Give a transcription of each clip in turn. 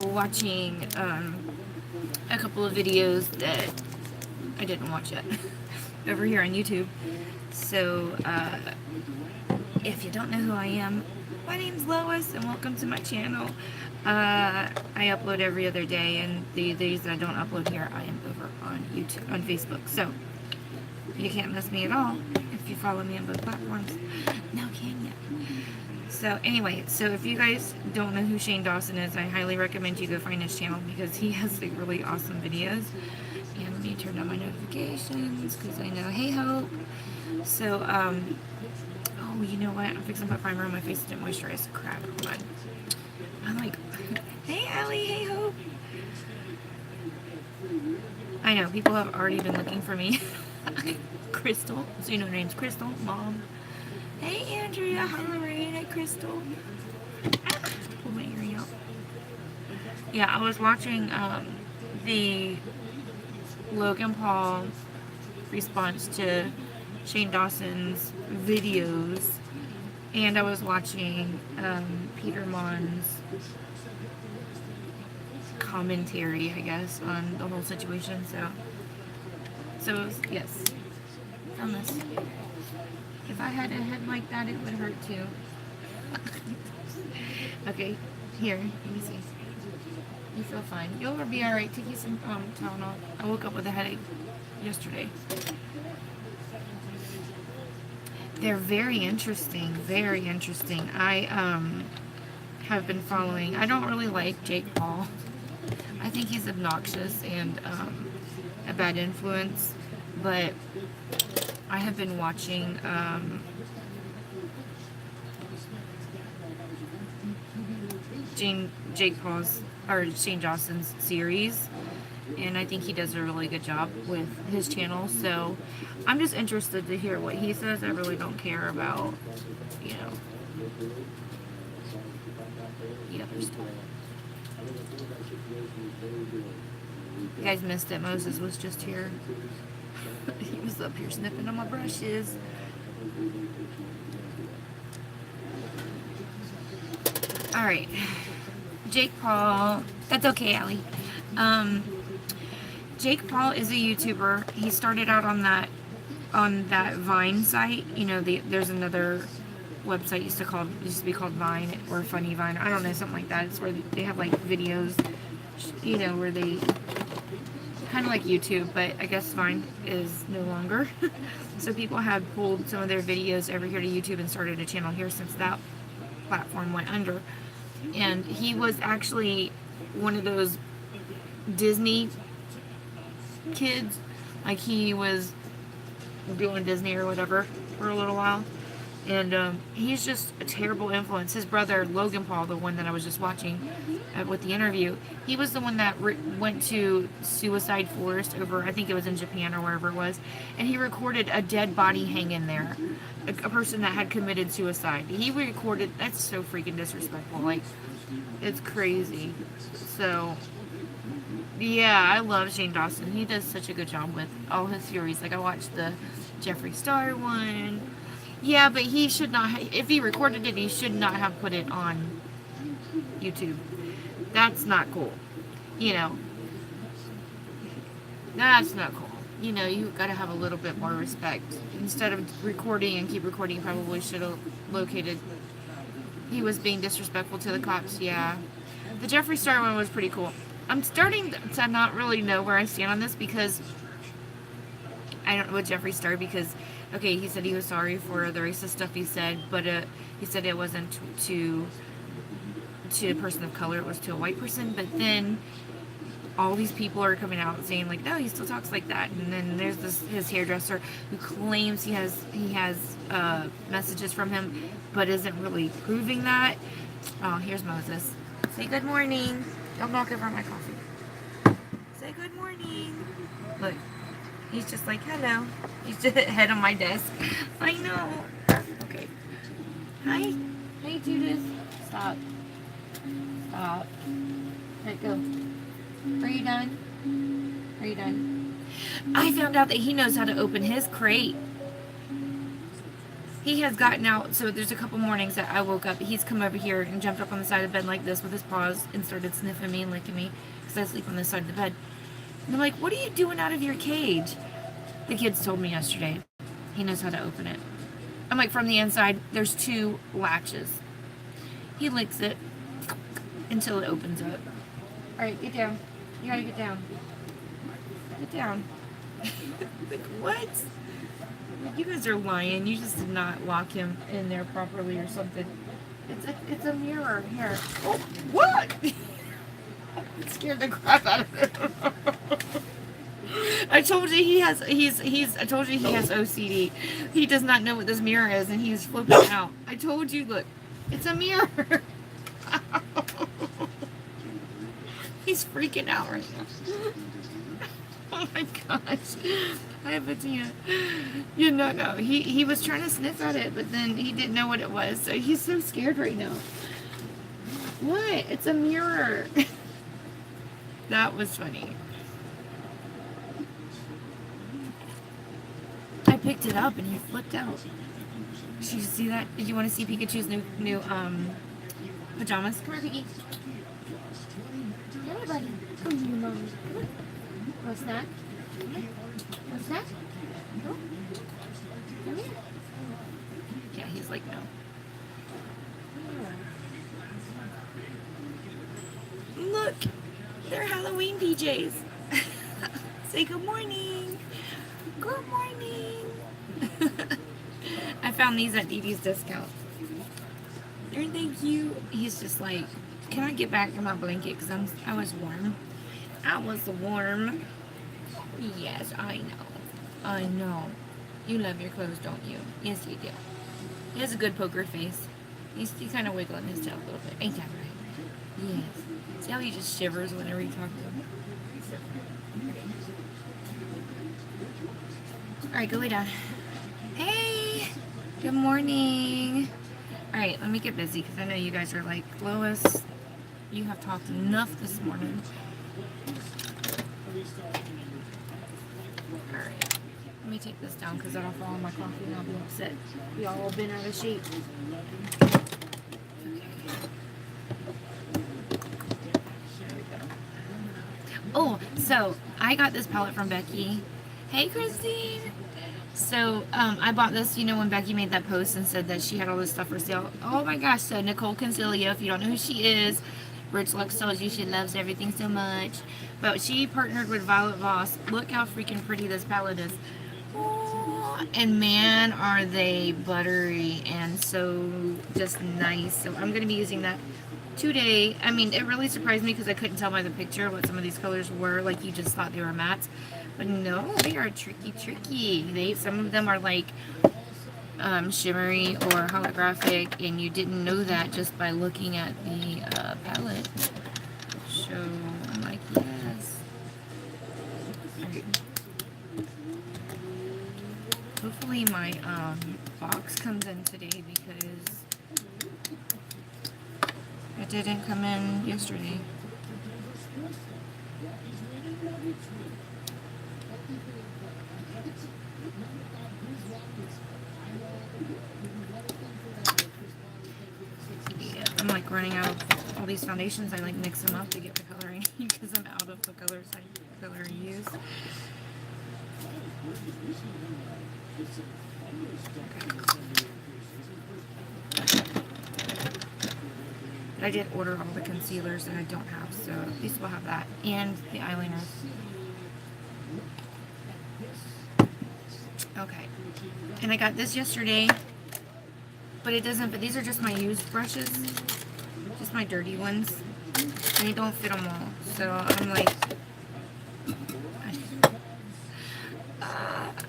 watching a couple of videos that I didn't watch yet over here on YouTube. So if you don't know who I am, my name's Lois and welcome to my channel. I upload every other day, and the days that I don't upload here, I am over on YouTube, on Facebook. So you can't miss me at all if you follow me on both platforms. Now can you? So anyway, so if you guys don't know who Shane Dawson is, I highly recommend you go find his channel because he has like really awesome videos. And let me turn on my notifications because I know, hey Hope. So, oh, you know what? I'm fixing to put primer on my face to moisturize. Crap, hold on. I'm like, hey Allie, hey Hope. I know, people have already been looking for me. Crystal, so you know her name's Crystal, Mom. Hey Andrea, hi Lorraine, hi Crystal. Pull my earring out. Yeah, I was watching the Logan Paul response to Shane Dawson's videos, and I was watching Peter Mon's commentary, I guess, on the whole situation. So it was, yes, from this. If I had a head like that, it would hurt too. Okay, here, let me see. You feel fine. You'll be alright. Take you some Tylenol. I woke up with a headache yesterday. They're very interesting. Very interesting. I have been following. I don't really like Jake Paul. I think he's obnoxious and a bad influence. But I have been watching Jake Paul's or Shane Dawson's series, and I think he does a really good job with his channel. So I'm just interested to hear what he says. I really don't care about, you know, the other stuff. You guys missed it. Moses was just here. He was up here sniffing on my brushes. Alright. Jake Paul. That's okay, Allie. Jake Paul is a YouTuber. He started out on that Vine site. You know, there's another website used to be called Vine or Funny Vine. I don't know, something like that. It's where they have like videos, you know, where they kind of like YouTube, but I guess Vine is no longer. So people have pulled some of their videos over here to YouTube and started a channel here since that platform went under. And he was actually one of those Disney kids. Like, he was doing Disney or whatever for a little while. And he's just a terrible influence. His brother, Logan Paul, the one that I was just watching with the interview, he was the one that went to Suicide Forest over, I think it was in Japan or wherever it was, and he recorded a dead body hanging there. A person that had committed suicide. He recorded, that's so freaking disrespectful. Like, it's crazy. So, yeah, I love Shane Dawson. He does such a good job with all his series. Like, I watched the Jeffree Star one. Yeah, but he should not if he recorded it, he should not have put it on YouTube. That's not cool. You know, that's not cool. You know, you gotta have a little bit more respect. Instead of recording and keep recording, you probably should have located. He was being disrespectful to the cops, yeah. The Jeffree Star one was pretty cool. I'm starting to not really know where I stand on this because I don't know what Jeffree Star, because okay, he said he was sorry for the racist stuff he said, but he said it wasn't to a person of color, it was to a white person. But then all these people are coming out saying like, no, he still talks like that. And then there's his hairdresser who claims he has messages from him, but isn't really proving that. Oh, here's Moses. Say good morning. Don't knock over my coffee. Say good morning. Look. He's just like, hello. He's just head on my desk. I know. Okay. Hi. Hey, Judith. Stop. Stop. Let it go. Are you done? Are you done? I found out that he knows how to open his crate. he has gotten out. So there's a couple mornings that I woke up. He's come over here and jumped up on the side of the bed like this with his paws and started sniffing me and licking me because I sleep on this side of the bed. And I'm like, what are you doing out of your cage? The kids told me yesterday. He knows how to open it. I'm like, from the inside, there's 2 latches. He licks it until it opens up. All right, get down. You gotta get down. Get down. Like, what? Like, you guys are lying. You just did not lock him in there properly or something. It's a mirror. Here. Oh, what? It scared the crap out of him. I told you he has I told you he has OCD. He does not know what this mirror is and he's flipping out. I told you, look. It's a mirror. He's freaking out right now. Oh my gosh. I bet you know, no. He was trying to sniff at it, but then he didn't know what it was. So he's so scared right now. What? It's a mirror. That was funny. I picked it up and he flipped out. Did you see that? Did you want to see Pikachu's new pajamas? Come here, Piggy. Come here, buddy. Come here, Mommy. Want a snack? Want a snack? No? Come here. Yeah, he's like, no. Look, they're Halloween PJs. Say good morning. Good morning. I found these at Dee Dee's discount. Aren't they cute? He's just like, can I get back in my blanket? Because I was warm. I was warm. Yes, I know. I know. You love your clothes, don't you? Yes, you do. He has a good poker face. He's kind of wiggling his tail a little bit. Ain't that right? Yes. See how he just shivers whenever you talk to him? Alright, go lay down. Hey! Good morning. Alright, let me get busy because I know you guys are like, Lois, you have talked enough this morning. Alright, let me take this down because that'll fall on my coffee and I'll be upset. We all been out of shape. Oh, so I got this palette from Becky. Hey, Christine. So I bought this, you know, when Becky made that post and said that she had all this stuff for sale. Oh my gosh, so Nicole Concilio, if you don't know who she is, Rich Lux tells you she loves everything so much. But she partnered with Violet Voss. Look how freaking pretty this palette is. Oh, and man, are they buttery and so just nice. So I'm going to be using that today. I mean, it really surprised me because I couldn't tell by the picture what some of these colors were. Like, you just thought they were mattes. But no, they are tricky. Some of them are like shimmery or holographic, and you didn't know that just by looking at the palette. So I'm like, yes. Right. Hopefully my box comes in today because it didn't come in yesterday. Yeah, I'm like running out of all these foundations. I like mix them up to get the color I need because I'm out of the colors I use. But I did order all the concealers that I don't have, so at least we'll have that. And the eyeliners. Okay. And I got this yesterday, but it doesn't, but these are just my used brushes. Just my dirty ones. And they don't fit them all. So I'm like,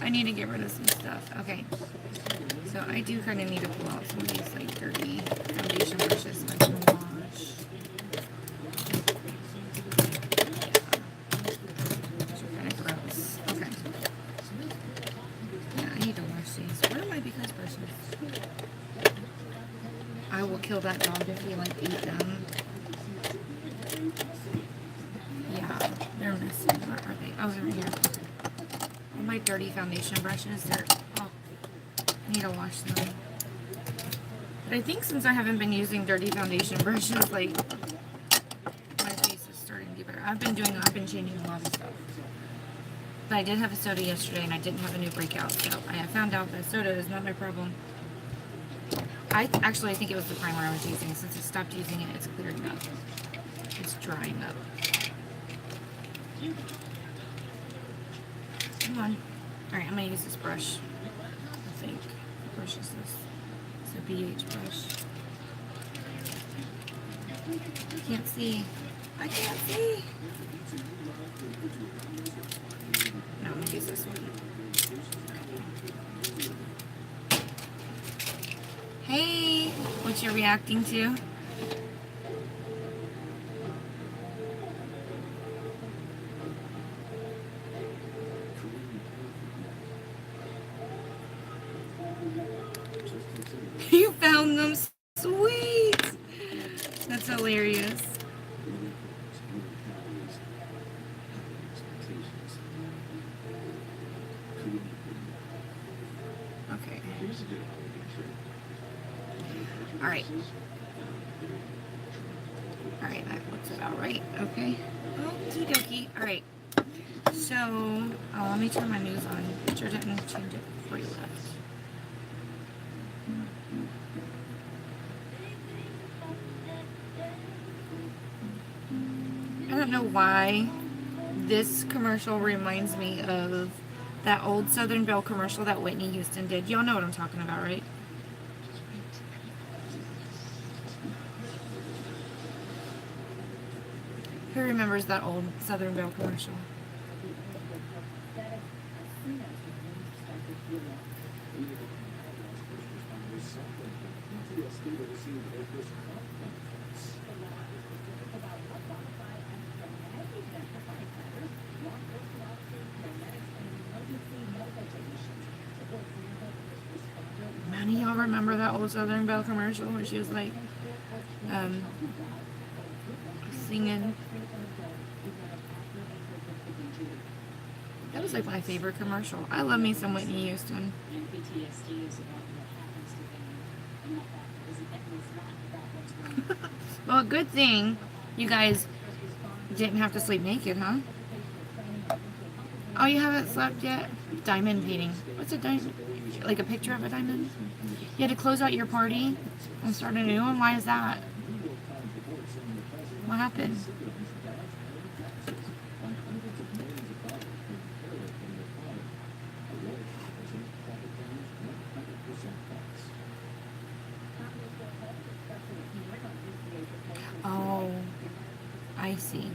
I need to get rid of some stuff. Okay. So I do kind of need to pull out some of these like dirty foundation brushes so I can wash. These are kind of gross. Okay. Yeah, I need to wash these. Where are my because brushes? I will kill that dog if he like ate them. Yeah, they're missing. Where are they? Oh, they're right here. All my dirty foundation brushes, I need to wash them. But I think since I haven't been using dirty foundation brushes, like, my face is starting to get better. I've been changing a lot of stuff. But I did have a soda yesterday, and I didn't have a new breakout, so I have found out that soda is not my problem. I think it was the primer I was using. Since I stopped using it, it's clearing up. It's drying up. Come on. Alright, I'm going to use this brush. I think. What brush is this? It's a BH brush. I can't see. I can't see. No, I'm going to use this one. Hey! What you're reacting to? You found them, sweet. That's hilarious. Okay. Alright. Alright, that looks about right. Okay. Okie dokie. Alright. So, let me turn my news on. Sure didn't change it before you left. I don't know why this commercial reminds me of that old Southern Belle commercial that Whitney Houston did. Y'all know what I'm talking about, right? Who remembers that old Southern Belle commercial? None of y'all remember that old Southern Belle commercial where she was like, singing? That was like my favorite commercial. I love me some Whitney Houston. Well, good thing you guys didn't have to sleep naked, huh? Oh, you haven't slept yet? Diamond painting. What's a diamond? Like a picture of a diamond? You had to close out your party and start a new one? Why is that? What happened? Oh, I see.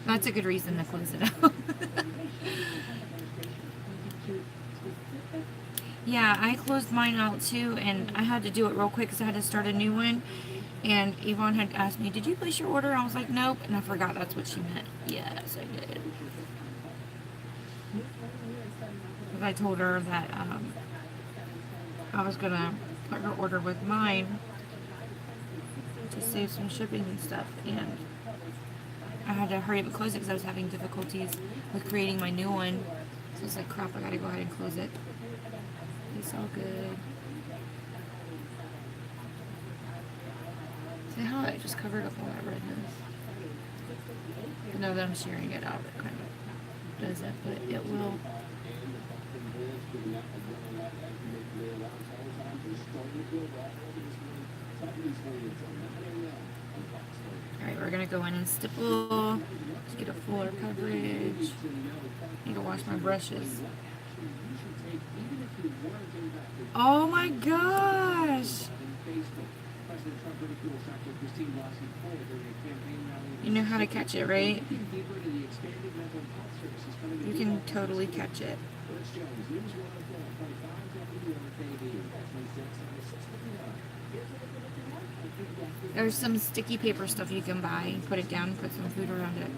That's a good reason to close it out. Yeah, I closed mine out too, and I had to do it real quick because I had to start a new one. And Yvonne had asked me, "Did you place your order?" I was like, "Nope," and I forgot that's what she meant. Yes, I did. Because I told her that I was gonna put her order with mine to save some shipping and stuff, and I had to hurry up and close it because I was having difficulties with creating my new one. So it's like, crap, I gotta go ahead and close it. It's all good. See how I just covered up all that redness? But now that I'm sharing it out, it kind of does it, but it will. Alright, we're gonna go in and stipple to get a fuller coverage. I need to wash my brushes. Oh my gosh! You know how to catch it, right? You can totally catch it. There's some sticky paper stuff you can buy. Put it down, put some food around it.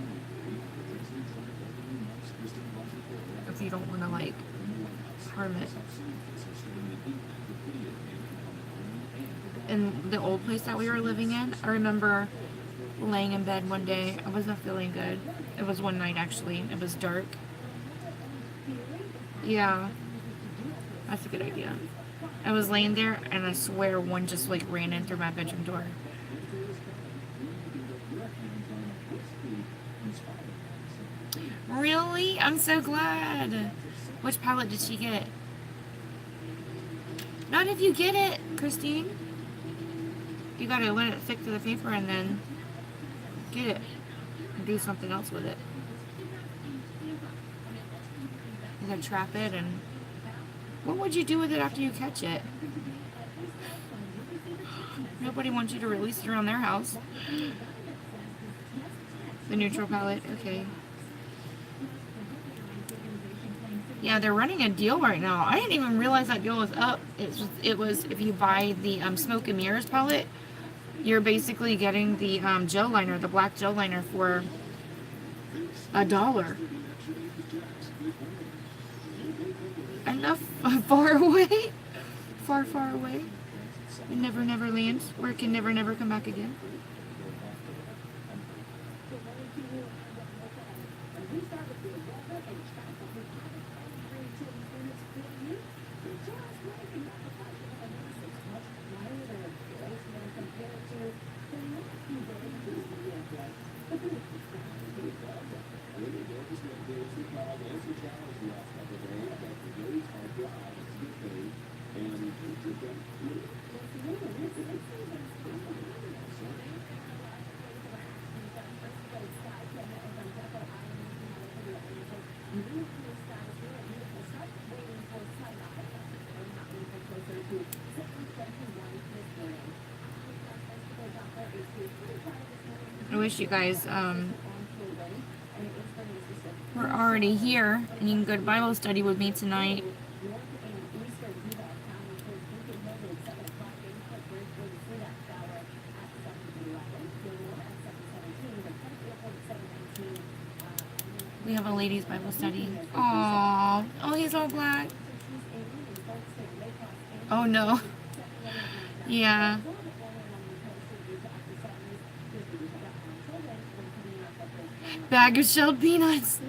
If you don't want to, like, harm it. In the old place that we were living in, I remember laying in bed one day. I wasn't feeling good. It was one night, actually. It was dark. Yeah. That's a good idea. I was laying there, and I swear one just like ran in through my bedroom door. Really? I'm so glad. Which palette did she get? Not if you get it, Christine. You gotta let it stick to the paper and then get it and do something else with it. You gotta trap it, and what would you do with it after you catch it? Nobody wants you to release it around their house. The neutral palette, okay. Yeah, they're running a deal right now. I didn't even realize that deal was up. It was if you buy the Smoke and Mirrors palette, you're basically getting the gel liner, the black gel liner for $1. Enough far away, far away. Never land, where it can never come back again. I wish you guys were already here and you can go to Bible study with me tonight. We have a ladies' Bible study. Aww. Oh, he's all black. Oh, no. Yeah. Bag of shelled peanuts.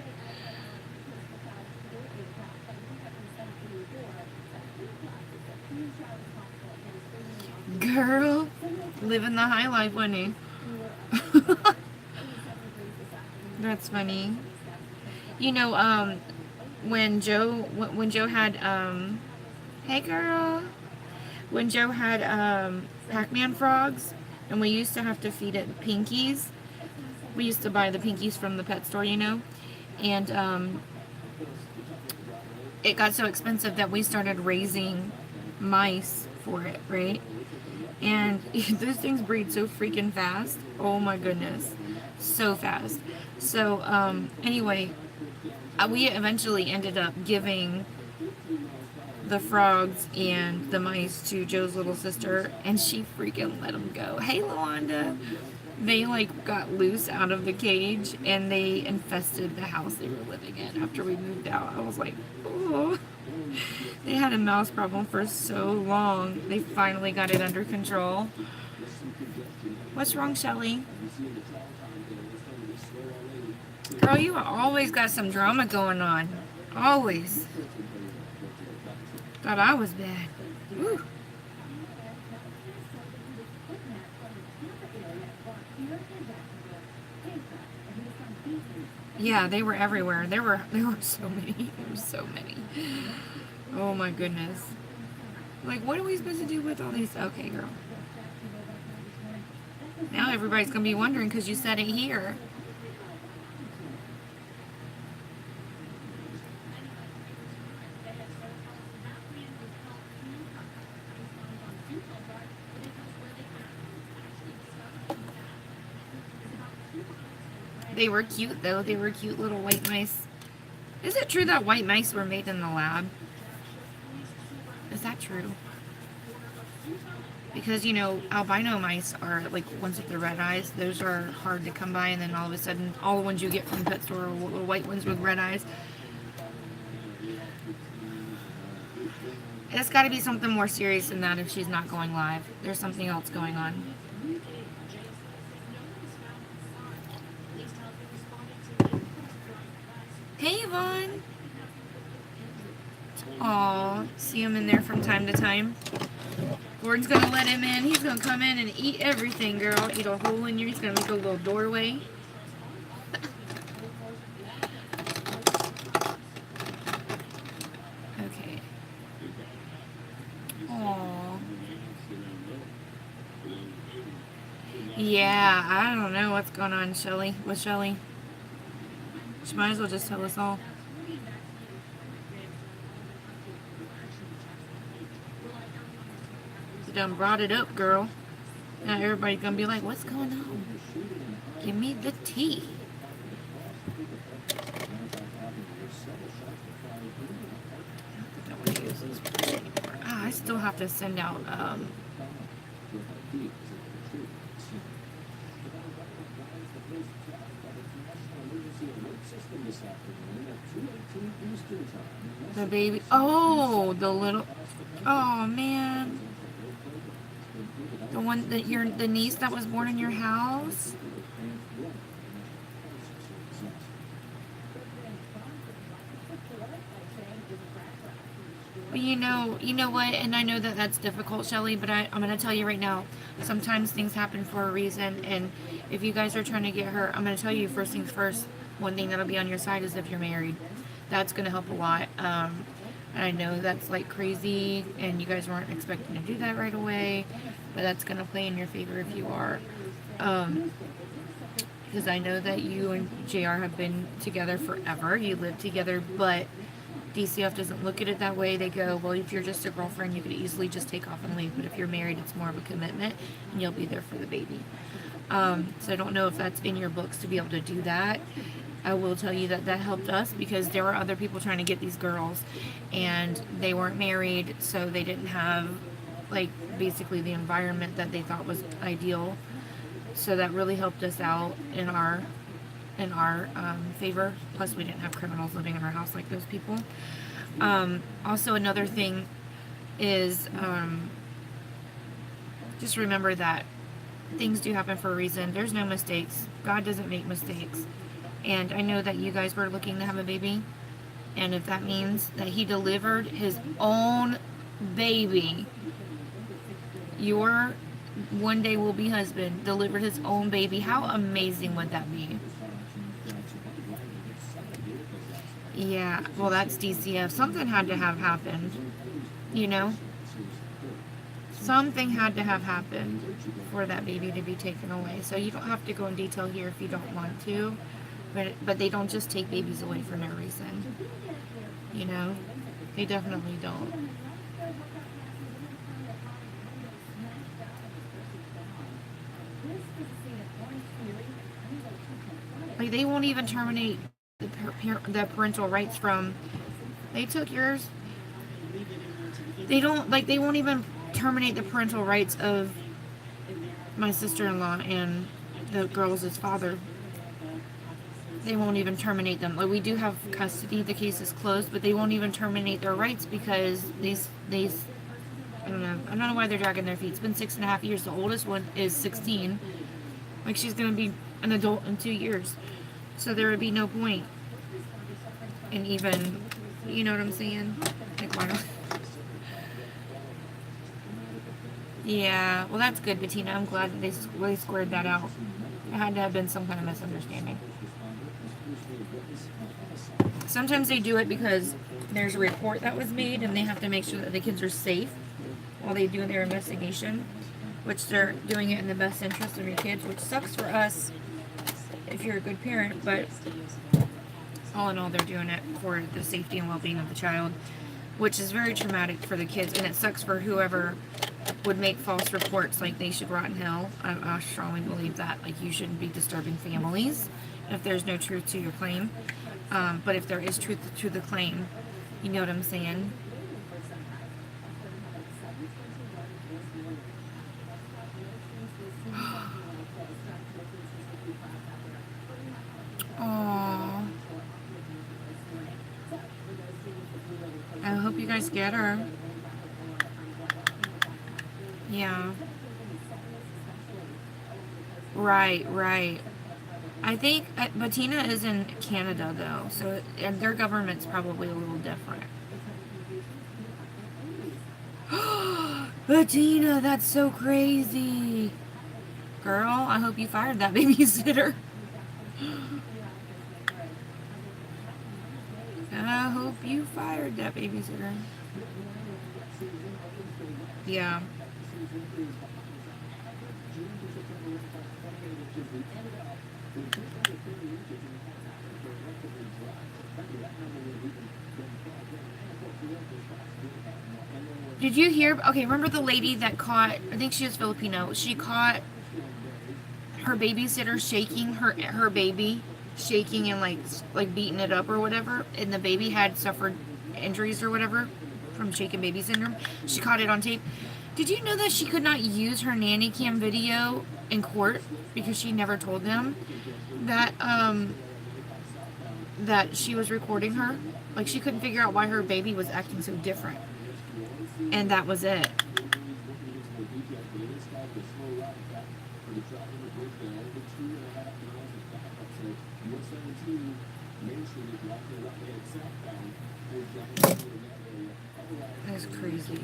Girl, living the high life, wasn't he? That's funny. You know, when Joe had, hey girl, when Joe had Pac-Man frogs, and we used to have to feed it pinkies. We used to buy the pinkies from the pet store, you know, and it got so expensive that we started raising mice for it, right? And those things breed so freaking fast. Oh my goodness, so fast. So anyway, we eventually ended up giving the frogs and the mice to Joe's little sister, and she freaking let them go. Hey, Luanda. They like got loose out of the cage and they infested the house they were living in after we moved out. I was like, oh. They had a mouse problem for so long. They finally got it under control. What's wrong, Shelly? Girl, you always got some drama going on. Always. Thought I was bad. Woo. Yeah, they were everywhere. There were so many. There were so many. Oh my goodness. Like, what are we supposed to do with all these? Okay, girl. Now everybody's going to be wondering because you said it here. They were cute, though. They were cute little white mice. Is it true that white mice were made in the lab? Is that true? Because, you know, albino mice are, like, ones with the red eyes. Those are hard to come by, and then all of a sudden, all the ones you get from the pet store are little white ones with red eyes. It's got to be something more serious than that if she's not going live. There's something else going on. Hey, Yvonne. Aw, see him in there from time to time. Gordon's gonna let him in. He's gonna come in and eat everything, girl. Eat a hole in you. He's gonna make a little doorway. Okay. Aw. Yeah, I don't know what's going on, Shelly. With Shelly. She might as well just tell us all. You done brought it up, girl. Now everybody's gonna be like, what's going on? Give me the tea. I still have to send out the baby. Oh, the little. Oh man. The one that the niece that was born in your house. Well, you know what, and I know that that's difficult, Shelly, but I'm going to tell you right now, sometimes things happen for a reason, and if you guys are trying to get her, I'm going to tell you first things first, one thing that'll be on your side is if you're married. That's going to help a lot. And I know that's like crazy, and you guys weren't expecting to do that right away, but that's going to play in your favor if you are. Because I know that you and JR have been together forever. You live together, but DCF doesn't look at it that way. They go, well, if you're just a girlfriend, you could easily just take off and leave. But if you're married, it's more of a commitment, and you'll be there for the baby. So I don't know if that's in your books to be able to do that. I will tell you that that helped us because there were other people trying to get these girls, and they weren't married, so they didn't have, like, basically the environment that they thought was ideal. So that really helped us out in our favor. Plus, we didn't have criminals living in our house like those people. Also, another thing is just remember that things do happen for a reason. There's no mistakes. God doesn't make mistakes. And I know that you guys were looking to have a baby. And if that means that he delivered his own baby, your one day will be husband delivered his own baby, how amazing would that be? Yeah, well, that's DCF. Something had to have happened, you know? Something had to have happened for that baby to be taken away. So you don't have to go in detail here if you don't want to, but they don't just take babies away for no reason. You know? They definitely don't. Like, they won't even terminate the parental rights from. They took yours. They don't, like, they won't even terminate the parental rights of my sister-in-law and the girls' father. They won't even terminate them. Like, we do have custody. The case is closed, but they won't even terminate their rights because these I don't know why they're dragging their feet. It's been 6.5 years. The oldest one is 16. Like, she's gonna be an adult in 2 years. So there would be no point in even, you know what I'm saying? Like, why not? Yeah, well, that's good, Bettina. I'm glad that they squared that out. It had to have been some kind of misunderstanding. Sometimes they do it because there's a report that was made and they have to make sure that the kids are safe while they do their investigation, which they're doing it in the best interest of your kids, which sucks for us if you're a good parent, but all in all, they're doing it for the safety and well-being of the child, which is very traumatic for the kids, and it sucks for whoever would make false reports. Like, they should rot in hell. I strongly believe that. Like, you shouldn't be disturbing families if there's no truth to your claim. But if there is truth to the claim, you know what I'm saying? Aww. I hope you guys get her. Yeah. Right. I think Bettina is in Canada, though, so and their government's probably a little different. Bettina, that's so crazy. Girl, I hope you fired that babysitter. I hope you fired that babysitter. Yeah. Did you hear? Okay, remember the lady that caught, I think she was Filipino. She caught her babysitter shaking her baby, shaking and like beating it up or whatever, and the baby had suffered injuries or whatever from shaken baby syndrome. She caught it on tape. Did you know that she could not use her nanny cam video in court because she never told them that that she was recording her? Like, she couldn't figure out why her baby was acting so different. And that was it. That's crazy.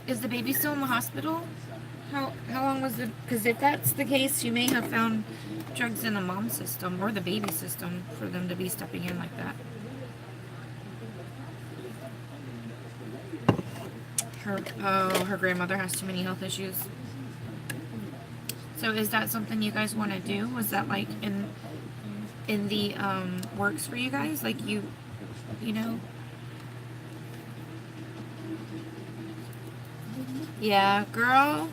Is the baby still in the hospital? How long was it? Because if that's the case, you may have found drugs in the mom's system or the baby system for them to be stepping in like that. Her grandmother has too many health issues. So is that something you guys want to do? Was that like in the works for you guys? Like you know? Yeah, girl.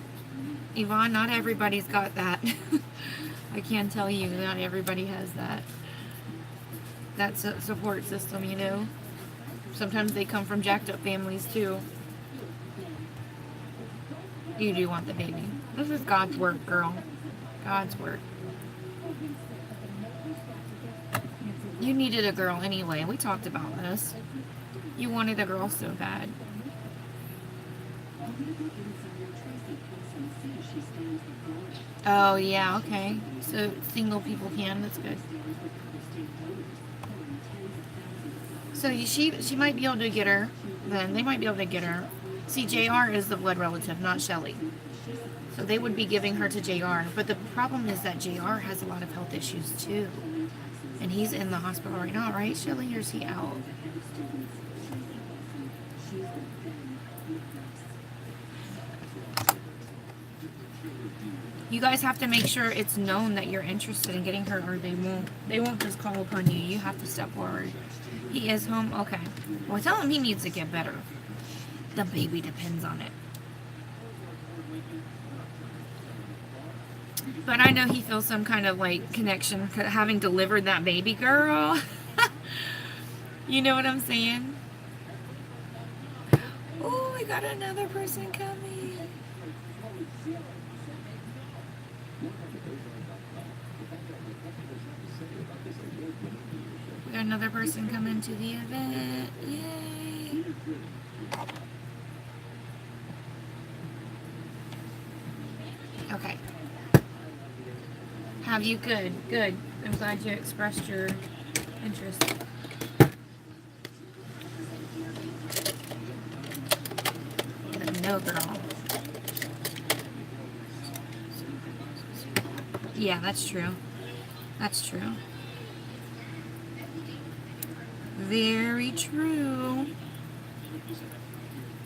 Yvonne, not everybody's got that. I can tell you, not everybody has that. That's a support system, you know? Sometimes they come from jacked up families too. You do want the baby. This is God's work, girl. God's work. You needed a girl anyway. We talked about this. You wanted a girl so bad. Oh, yeah, okay. So single people can. That's good. So she might be able to get her. Then they might be able to get her. See, JR is the blood relative, not Shelly. So they would be giving her to JR. But the problem is that JR has a lot of health issues too. And he's in the hospital right now, right, Shelly? Or is he out? You guys have to make sure it's known that you're interested in getting her, or they won't just call upon you. You have to step forward. He is home? Okay. Well, tell him he needs to get better. The baby depends on it. But I know he feels some kind of like connection having delivered that baby, girl. You know what I'm saying? Oh, we got another person coming. We got another person coming to the event. Yay. Okay. Have you? Good. I'm glad you expressed your interest. No, girl. Yeah, that's true. That's true. Very true.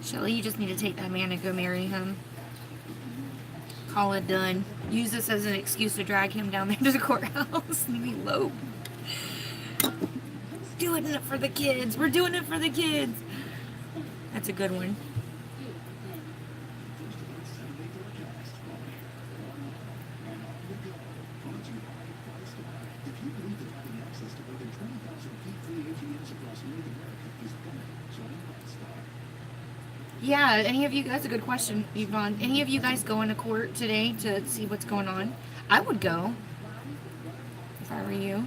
Shelly, you just need to take that man and go marry him. Call it done. Use this as an excuse to drag him down there to the courthouse and elope. Doing it for the kids. We're doing it for the kids. That's a good one. Yeah, any of you, that's a good question, Yvonne. Any of you guys going to court today to see what's going on? I would go, if I were you.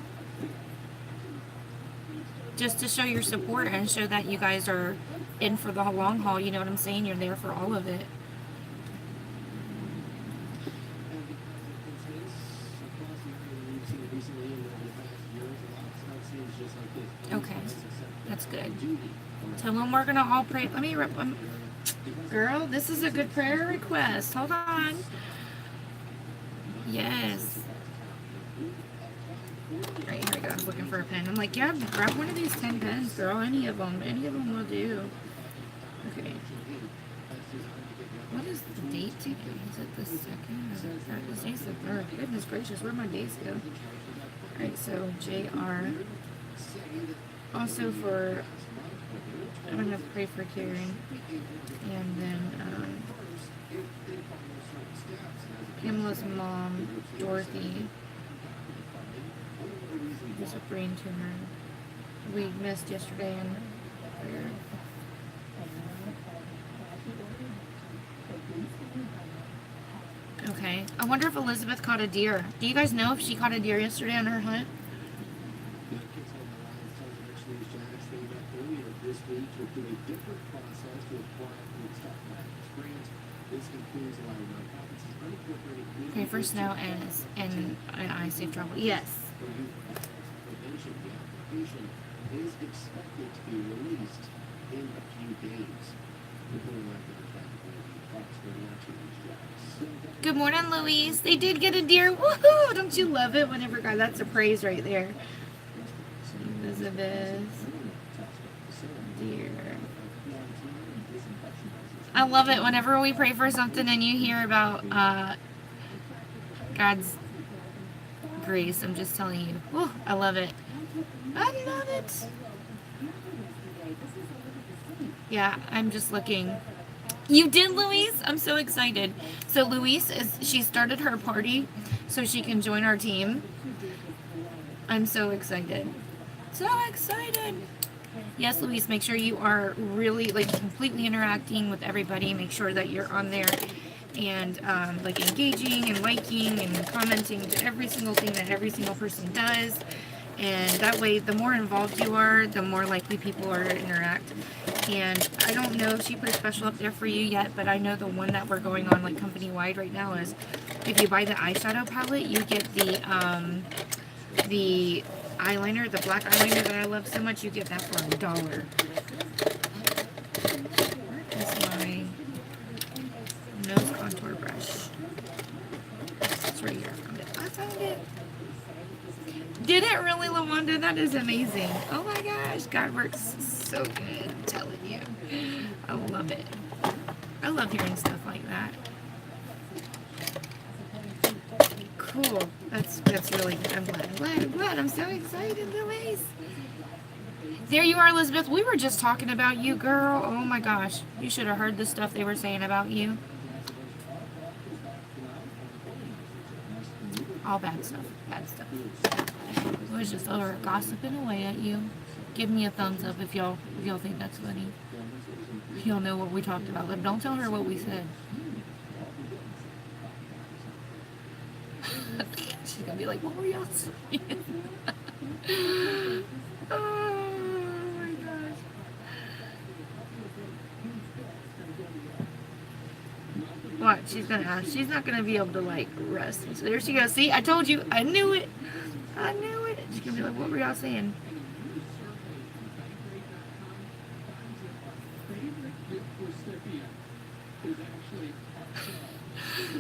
Just to show your support and show that you guys are in for the long haul, you know what I'm saying? You're there for all of it. Okay, that's good. Tell them we're gonna all pray. Let me, girl, this is a good prayer request. Hold on. Yes. Right, here we go. I was looking for a pen. I'm like, yeah, grab one of these 10 pens, girl. Any of them. Any of them will do. Okay. What is the date today? Is it the 2nd? Is it the 3rd? This day's the 3rd. Goodness gracious, where'd my days go? Alright, so JR. Also for, I'm going to pray for Karen. And then, Pamela's mom, Dorothy. There's a brain tumor. We missed yesterday in prayer. Okay. I wonder if Elizabeth caught a deer. Do you guys know if she caught a deer yesterday on her hunt? Okay, for snow and I safe travel. Yes. Is expected to be released in a few days. Good morning, Louise. They did get a deer. Woohoo! Don't you love it whenever God, that's a praise right there. Elizabeth. Deer. I love it whenever we pray for something and you hear about God's grace. I'm just telling you. Woo, I love it. I love it. Yeah, I'm just looking. You did, Louise? I'm so excited. So Louise, she started her party so she can join our team. I'm so excited. So excited. Yes, Louise, make sure you are really, like, completely interacting with everybody. Make sure that you're on there and, like, engaging and liking and commenting to every single thing that every single person does. And that way, the more involved you are, the more likely people are to interact. And I don't know if she put a special up there for you yet, but I know the one that we're going on, like, company-wide right now is if you buy the eyeshadow palette, you get the eyeliner, the black eyeliner that I love so much, you get that for $1. Where is my nose contour brush? It's right here. I found it. Did it really, LaWanda? That is amazing. Oh my gosh, God works so good. I'm telling you. I love it. I love hearing stuff like that. Cool. That's really good. I'm glad. I'm so excited, Louise. There you are, Elizabeth. We were just talking about you, girl. Oh my gosh. You should have heard the stuff they were saying about you. All bad stuff. Bad stuff. It was just over gossiping away at you. Give me a thumbs up if y'all think that's funny. Y'all know what we talked about, but don't tell her what we said. She's gonna be like, what were y'all saying? Oh my gosh. What? She's gonna ask. She's not gonna be able to, like, rest. So there she goes. See, I told you. I knew it. I knew it. She's gonna be like, what were y'all saying?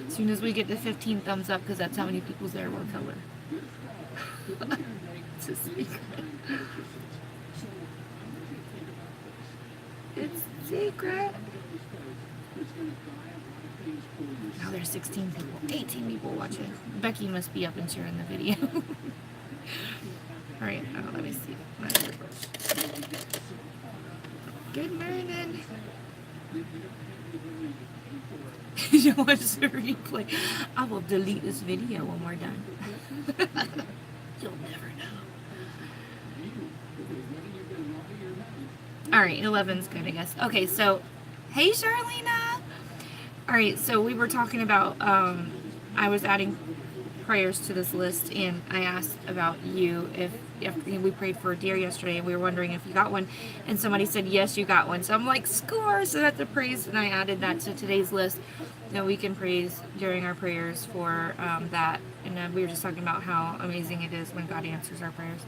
As soon as we get to 15 thumbs up, because that's how many people's there, we'll tell her. It's a secret. It's secret. Now there's 16 people, 18 people watching. Becky must be up and sharing the video. Alright, let me see. My other brush. Good morning. You watch the replay. I will delete this video when we're done. You'll never know. Alright, 11's good, I guess. Okay, so, hey Charlena! Alright, so we were talking about, I was adding prayers to this list, and I asked about you, if we prayed for a deer yesterday, and we were wondering if you got one, and somebody said, yes, you got one. So I'm like, score! So that's a praise, and I added that to today's list, that we can praise during our prayers for that. And we were just talking about how amazing it is when God answers our prayers.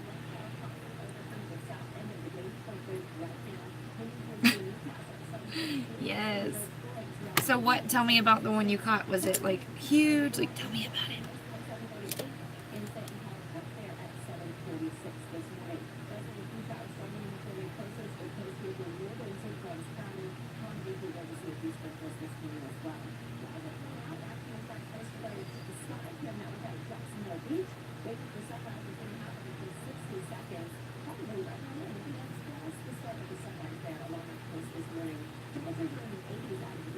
Yes. So what, tell me about the one you caught. Was it like huge? Like, tell me about it.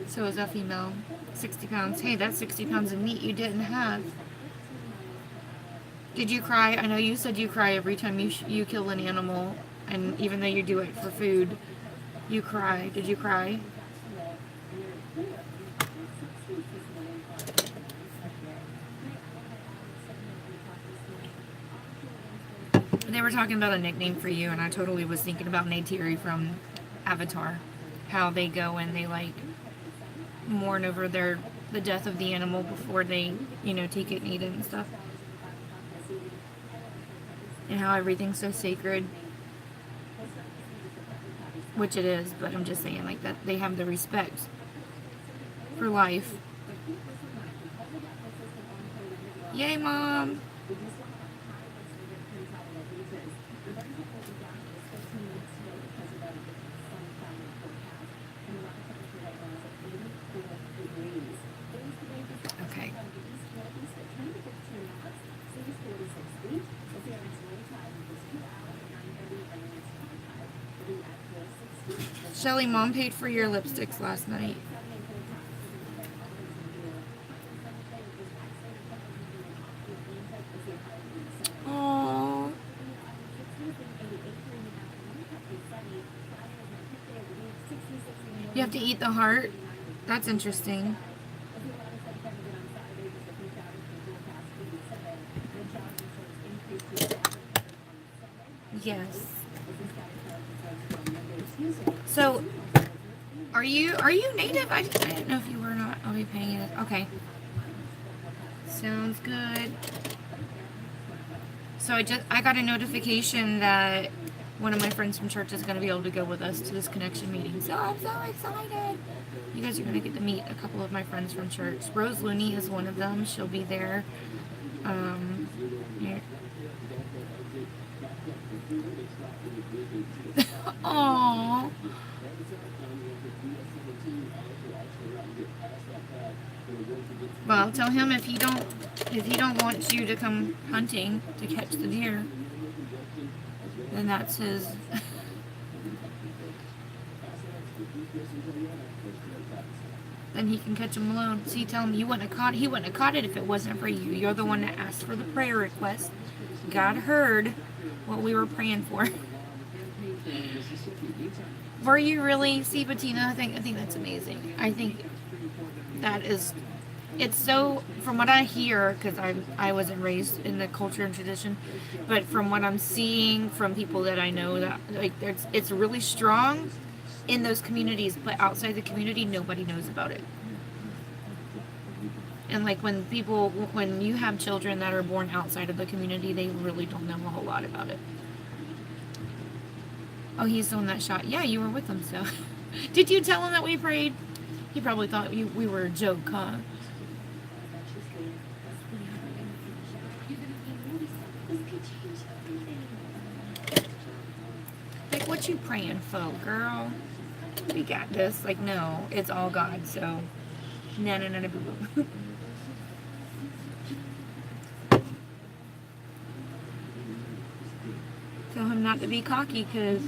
So is a female, 60 pounds. Hey, that's 60 pounds of meat you didn't have. Did you cry? I know you said you cry every time you kill an animal, and even though you do it for food, you cry. Did you cry? They were talking about a nickname for you, and I totally was thinking about Neytiri from Avatar. How they go and they like mourn over the death of the animal before they, take it and eat it and stuff. And how everything's so sacred. Which it is, but I'm just saying like that they have the respect for life. Yay, Mom! Okay. Shelly, Mom paid for your lipsticks last night. Aww. You have to eat the heart? That's interesting. Yes. So, are you native? I didn't know if you were or not. I'll be paying it. Okay. Sounds good. So I got a notification that one of my friends from church is going to be able to go with us to this connection meeting. So I'm so excited. You guys are going to get to meet a couple of my friends from church. Rose Looney is one of them. She'll be there. Yeah. Aww. Well, tell him if he don't want you to come hunting to catch the deer, then that's his. Then he can catch them alone. See, tell him he wouldn't have caught it if it wasn't for you. You're the one that asked for the prayer request. God heard what we were praying for. Were you really? See, Bettina, I think that's amazing. I think that is, it's so, from what I hear, because I wasn't raised in the culture and tradition, but from what I'm seeing from people that I know, that like it's really strong in those communities, but outside the community, nobody knows about it. And like when you have children that are born outside of the community, they really don't know a whole lot about it. Oh, he's the one that shot. Yeah, you were with him, so. Did you tell him that we prayed? He probably thought we were a joke, huh? Like, what you praying for, girl? We got this. Like, no, it's all God, so. No, boo-boo. Tell him not to be cocky, because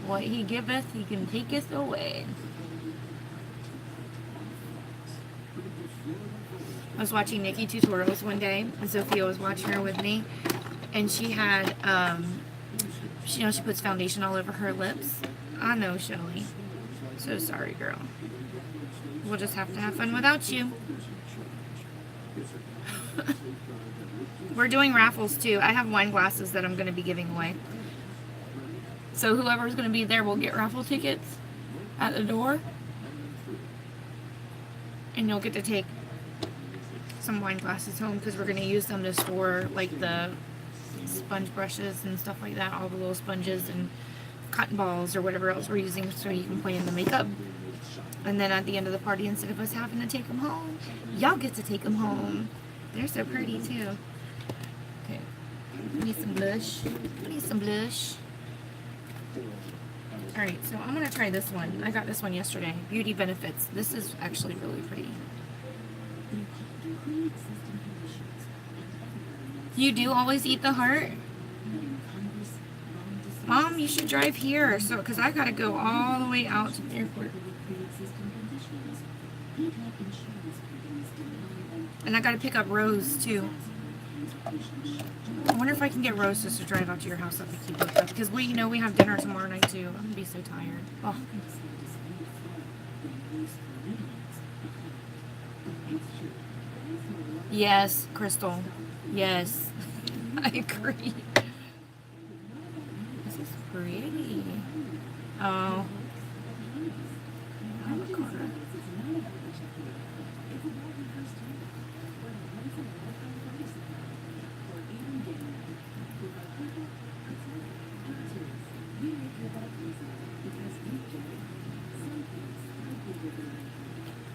what he giveth, he can taketh away. I was watching Nikki tutorials one day, and Sophia was watching her with me, and she had, she puts foundation all over her lips. I know, Shelly. So sorry, girl. We'll just have to have fun without you. We're doing raffles, too. I have wine glasses that I'm going to be giving away. So whoever's going to be there will get raffle tickets at the door. And you'll get to take some wine glasses home, because we're going to use them to store like the sponge brushes and stuff like that, all the little sponges and cotton balls or whatever else we're using, so you can play in the makeup. And then at the end of the party, instead of us having to take them home, y'all get to take them home. They're so pretty too. Okay, I need some blush. I need some blush. Alright, so I'm going to try this one. I got this one yesterday. Beauty Benefits. This is actually really pretty. You do always eat the heart? Mom, you should drive here, so because I got to go all the way out to the airport. And I got to pick up Rose, too. I wonder if I can get Rose just to drive out to your house up and keep up. Because we have dinner tomorrow night, too. I'm going to be so tired. Oh. Yes, Crystal. Yes. I agree. This is pretty. Oh. Avocado.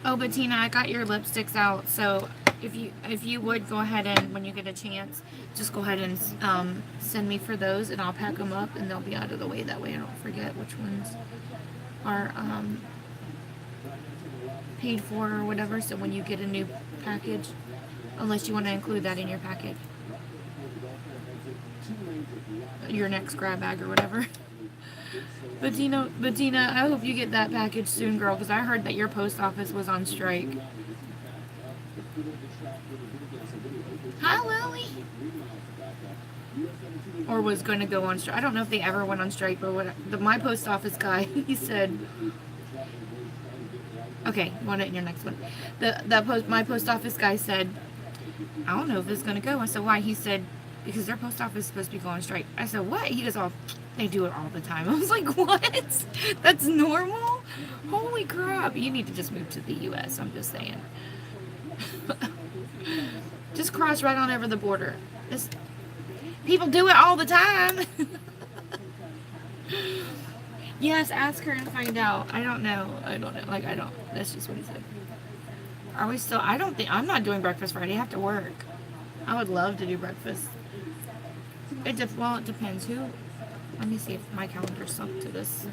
Oh, Bettina, I got your lipsticks out, so if you would go ahead and when you get a chance, just go ahead and send me for those, and I'll pack them up, and they'll be out of the way. That way I don't forget which ones are paid for or whatever. So when you get a new package, unless you want to include that in your package, your next grab bag or whatever. Bettina, I hope you get that package soon, girl, because I heard that your post office was on strike. Hi, Lily. Or was going to go on strike. I don't know if they ever went on strike, but what my post office guy, he said. Okay, you want it in your next one. My post office guy said, I don't know if it's going to go. I said, why? He said, because their post office is supposed to be going on strike. I said, what? He goes, oh, they do it all the time. I was like, what? That's normal? Holy crap. You need to just move to the U.S. I'm just saying. Just cross right on over the border. People do it all the time. Yes, ask her and find out. I don't know. Like, I don't. That's just what he said. Are we still? I'm not doing breakfast Friday. I have to work. I would love to do breakfast. It depends who. Let me see if my calendar's sunk to this.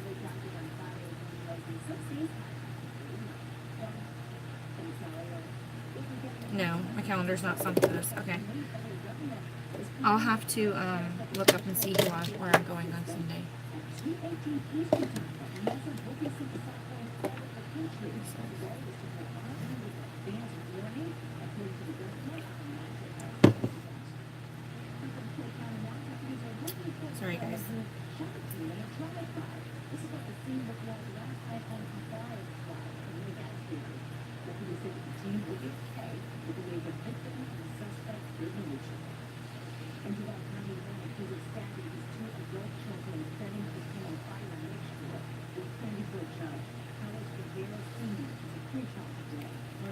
No, my calendar's not sunk to this. Okay. I'll have to look up and see where I'm going on Sunday. Sorry, guys.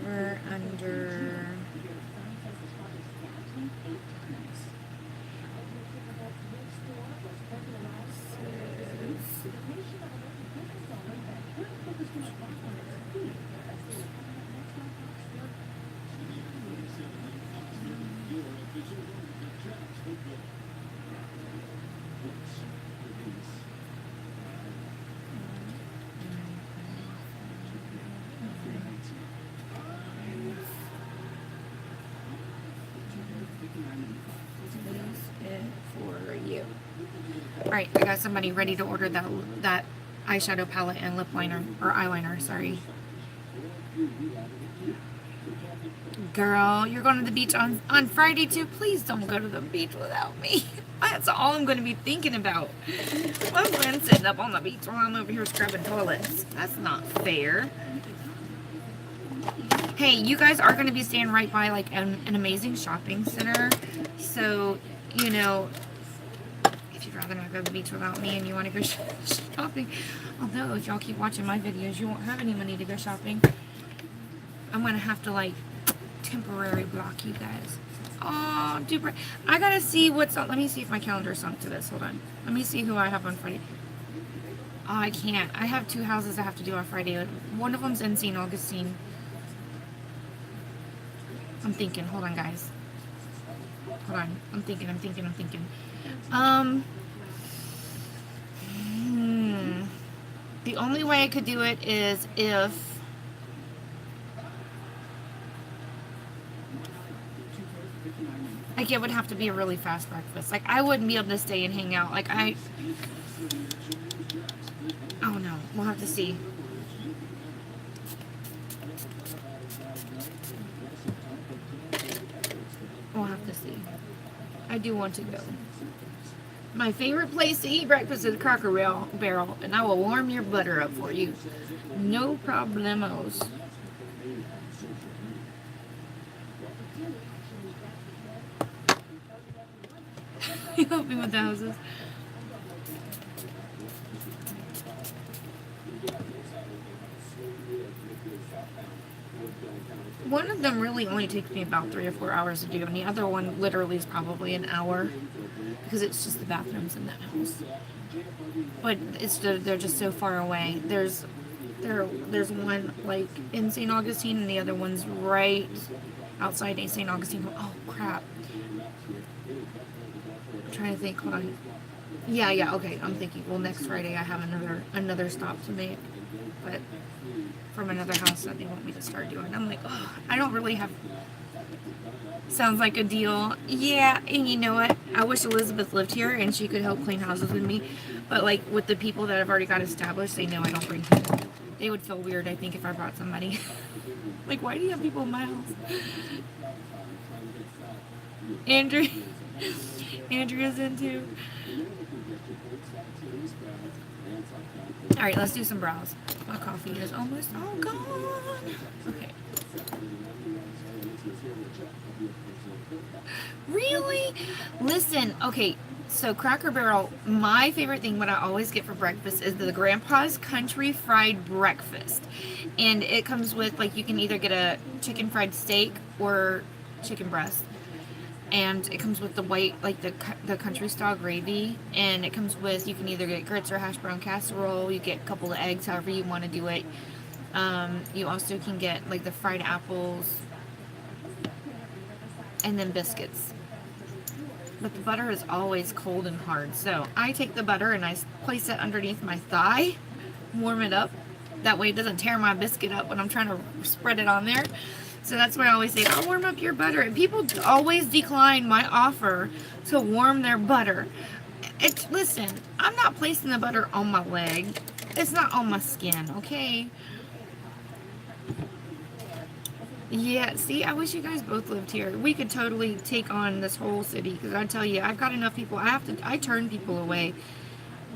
We're under... Alright, I got somebody ready to order that eyeshadow palette and lip liner, or eyeliner, sorry. Girl, you're going to the beach on Friday too? Please don't go to the beach without me. That's all I'm going to be thinking about. My friend sitting up on the beach while I'm over here scrubbing toilets. That's not fair. Hey, you guys are going to be staying right by like an amazing shopping center. So, you know... if you'd rather not go to the beach without me and you want to go shopping, although if y'all keep watching my videos, you won't have any money to go shopping. I'm going to have to, like, temporary block you guys. Oh, duper. I got to see what's on. Let me see if my calendar sunk to this. Hold on. Let me see who I have on Friday. Oh, I can't. I have 2 houses I have to do on Friday. One of them's in St. Augustine. I'm thinking. Hold on, guys. Hold on. I'm thinking. Um, the only way I could do it is if like it would have to be a really fast breakfast. Like I wouldn't be able to stay and hang out. Like I oh no, we'll have to see. We'll have to see. I do want to go. My favorite place to eat breakfast is Cracker Barrel, and I will warm your butter up for you. No problemos. You help me with the houses. One of them really only takes me about 3 or 4 hours to do, and the other one literally is probably an hour because it's just the bathrooms in that house. But they're just so far away. There's one like in St. Augustine, and the other one's right outside St. Augustine. Oh crap! I'm trying to think. Hold on. Yeah. Okay, I'm thinking. Well, next Friday I have another stop to make, but from another house that they want me to start doing. I'm like, oh, I don't really have. Sounds like a deal. Yeah, and you know what? I wish Elizabeth lived here and she could help clean houses with me. But like with the people that I've already got established, they know I don't bring people. They would feel weird, I think, if I brought somebody. Like, why do you have people in my house? Andrea's in too. Alright, let's do some brows. My coffee is almost all gone. Okay. Really? Listen, okay, so Cracker Barrel, my favorite thing, what I always get for breakfast is the Grandpa's Country Fried Breakfast. And it comes with, like, you can either get a chicken fried steak or chicken breast. And it comes with the white, like the country style gravy. And it comes with, you can either get grits or hash brown casserole. You get a couple of eggs, however you want to do it. You also can get, like, the fried apples. And then biscuits. But the butter is always cold and hard. So I take the butter and I place it underneath my thigh, warm it up. That way it doesn't tear my biscuit up when I'm trying to spread it on there. So that's why I always say, I'll warm up your butter. And people always decline my offer to warm their butter. Listen, I'm not placing the butter on my leg. It's not on my skin, okay? Yeah, see, I wish you guys both lived here. We could totally take on this whole city, because I tell you, I've got enough people. I turn people away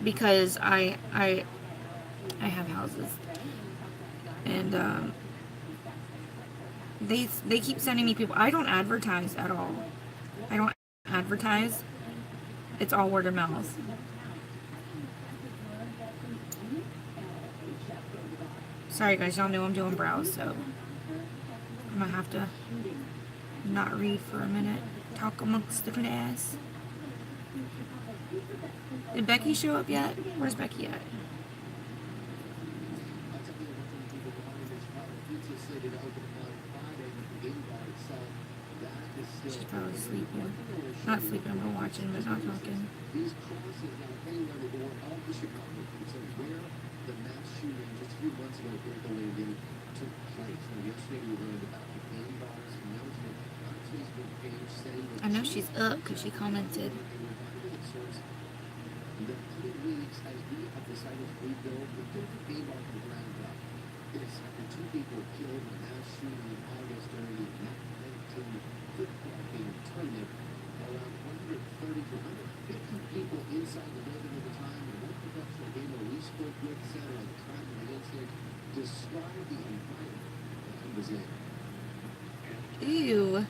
because I have houses. And they keep sending me people. I don't advertise at all. I don't advertise. It's all word of mouth. Sorry guys, y'all know I'm doing brows, so I'm gonna have to not read for a minute. Talk amongst the class. Did Becky show up yet? Where's Becky at? She's probably sleeping. Not sleeping, but watching, but not talking. I know she's up because she commented. Ew.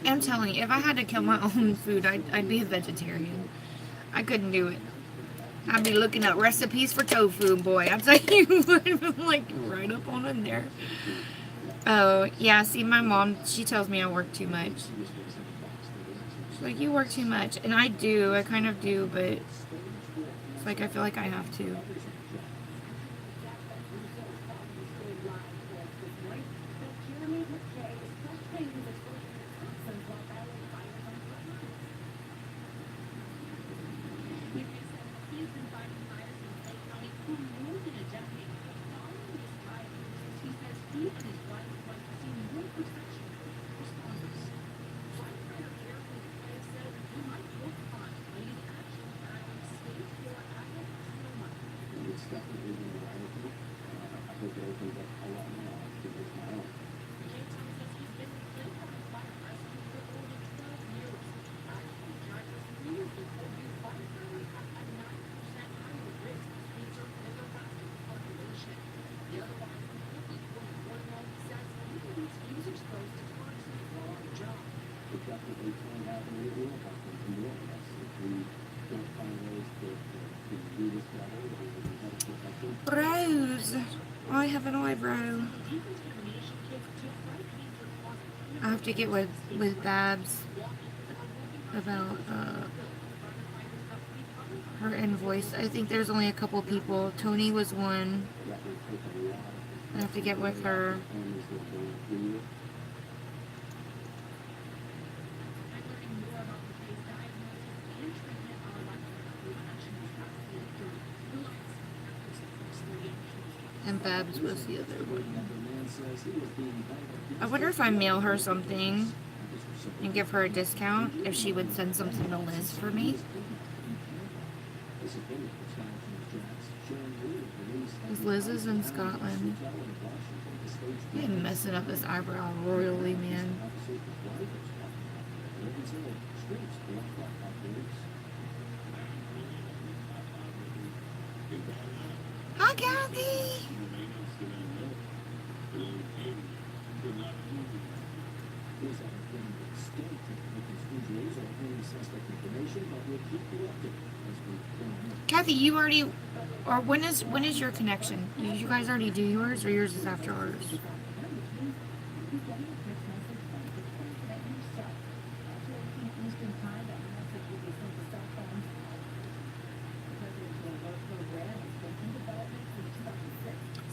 I'm telling you, if I had to kill my own food, I'd be a vegetarian. I couldn't do it. I'd be looking up recipes for tofu, boy. I'd tell you what, like right up on in there. Oh, yeah, see, my mom, she tells me I work too much. She's like, you work too much. And I do, I kind of do, but it's like I feel like I have to. Brows. I have an eyebrow. I have to get with Babs about her invoice. I think there's only a couple people. Tony was one. I have to get with her. And Babs was the other one. I wonder if I mail her something and give her a discount, if she would send something to Liz for me. Because Liz is in Scotland. I'm messing up this eyebrow royally, man. Hi, Kathy! Kathy, you already, or when is your connection? You guys already do yours, or yours is after ours?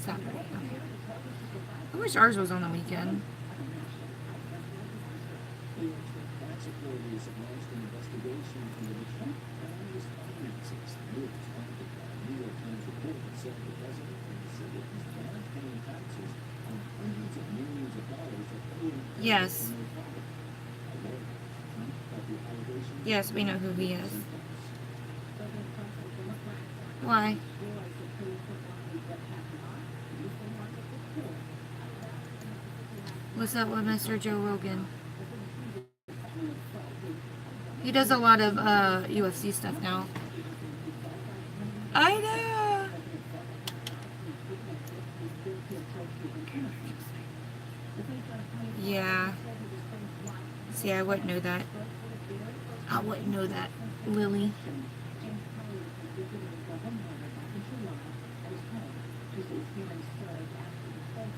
Saturday. Okay. I wish ours was on the weekend. Yes. Yes, we know who he is. Why? What's up with Mr. Joe Rogan? He does a lot of UFC stuff now. I know. Yeah. See, I wouldn't know that. I wouldn't know that, Lily.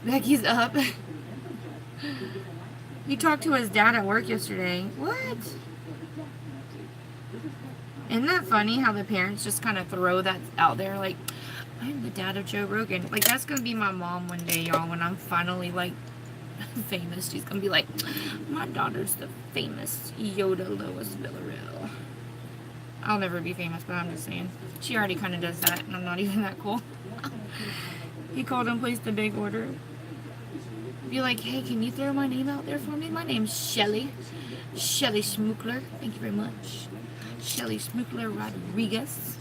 Becky's up. He talked to his dad at work yesterday. What? Isn't that funny how the parents just kind of throw that out there? Like, I'm the dad of Joe Rogan. Like, that's going to be my mom one day, y'all, when I'm finally, like, famous. She's going to be like, my daughter's the famous Yoda Lois Villarreal. I'll never be famous, but I'm just saying. She already kind of does that, and I'm not even that cool. He called and placed a big order. Be like, hey, can you throw my name out there for me? My name's Shelly. Shelly Schmookler. Thank you very much. Shelly Schmookler Rodriguez.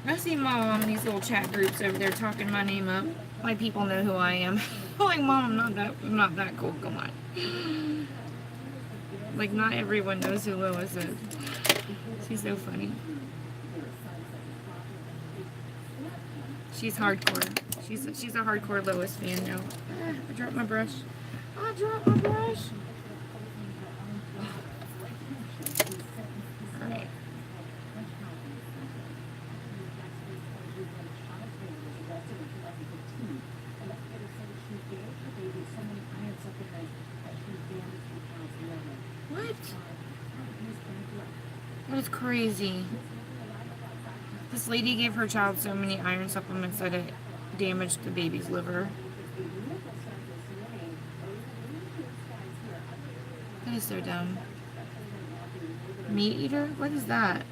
I see Mom on these little chat groups over there talking my name up. My people know who I am. I'm like, Mom, I'm not that cool. Come on. Like, not everyone knows who Lois is. She's so funny. She's hardcore. She's a hardcore Lois fan now. I dropped my brush. I dropped my brush. Alright. What? That is crazy. This lady gave her child so many iron supplements that it damaged the baby's liver. That is so dumb. Meat eater? What is that?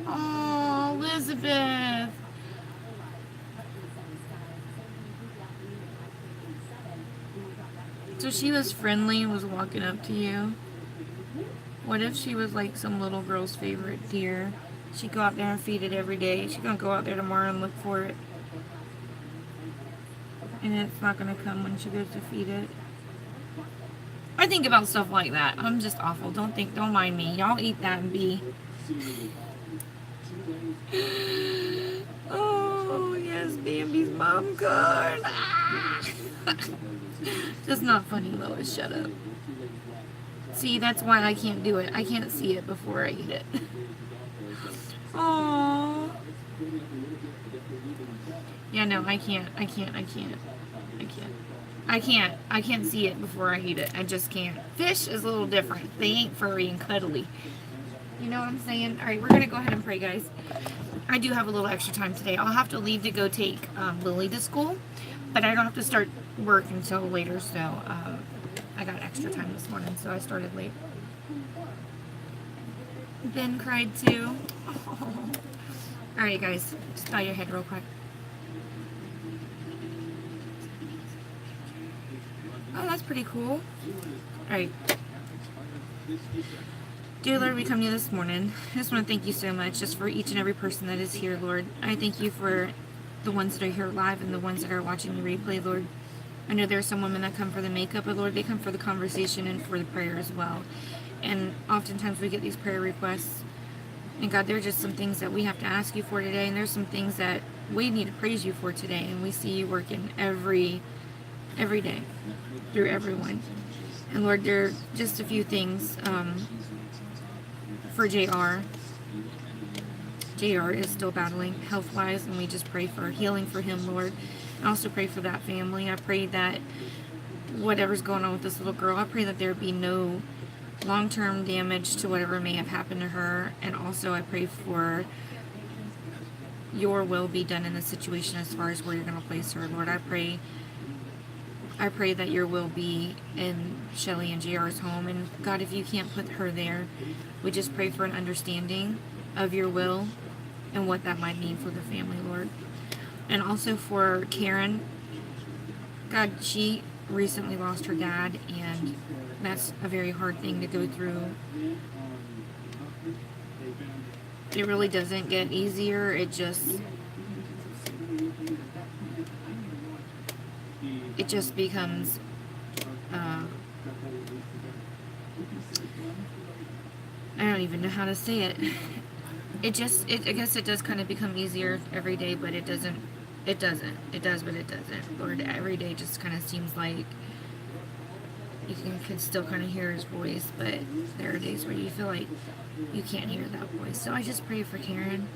Oh, Elizabeth. So she was friendly and was walking up to you. What if she was like some little girl's favorite deer? She'd go out there and feed it every day. She's gonna go out there tomorrow and look for it. And it's not gonna come when she goes to feed it. I think about stuff like that. I'm just awful. Don't mind me. Y'all eat that and be. Oh, yes, Bambi's mom card. Just not funny, Lois. Shut up. See, that's why I can't do it. I can't see it before I eat it. Aww. Yeah, no, I can't see it before I eat it. I just can't. Fish is a little different. They ain't furry and cuddly. You know what I'm saying? Alright, we're going to go ahead and pray, guys. I do have a little extra time today. I'll have to leave to go take Lily to school, but I don't have to start work until later, so I got extra time this morning, so I started late. Ben cried too. Oh. Alright, guys. Just bow your head real quick. Oh, that's pretty cool. Alright. Dear Lord, we come to you this morning. I just want to thank you so much just for each and every person that is here, Lord. I thank you for the ones that are here live and the ones that are watching the replay, Lord. I know there are some women that come for the makeup, but Lord, they come for the conversation and for the prayer as well. And oftentimes we get these prayer requests. And God, there are just some things that we have to ask you for today, and there's some things that we need to praise you for today. And we see you working every day through everyone. And Lord, there are just a few things for JR. JR is still battling health-wise, and we just pray for healing for him, Lord. I also pray for that family. I pray that whatever's going on with this little girl, I pray that there be no long-term damage to whatever may have happened to her. And also I pray for your will be done in the situation as far as where you're going to place her, Lord. I pray that your will be in Shelly and JR's home. And God, if you can't put her there, we just pray for an understanding of your will and what that might mean for the family, Lord. And also for Karen, God, she recently lost her dad, and that's a very hard thing to go through. It really doesn't get easier. It just becomes I don't even know how to say it. I guess it does kind of become easier every day, but it doesn't. It does, but it doesn't. Lord, every day just kind of seems like you can still kind of hear his voice, but there are days where you feel like you can't hear that voice. So I just pray for Karen,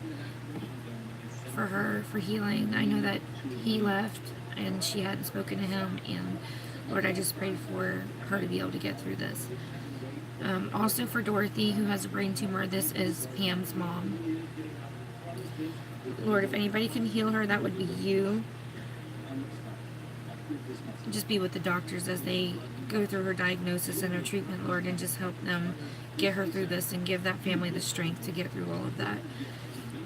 for her, for healing. I know that he left and she hadn't spoken to him, and Lord, I just pray for her to be able to get through this. Also for Dorothy, who has a brain tumor. This is Pam's mom. Lord, if anybody can heal her, that would be you. Just be with the doctors as they go through her diagnosis and her treatment, Lord, and just help them get her through this and give that family the strength to get through all of that.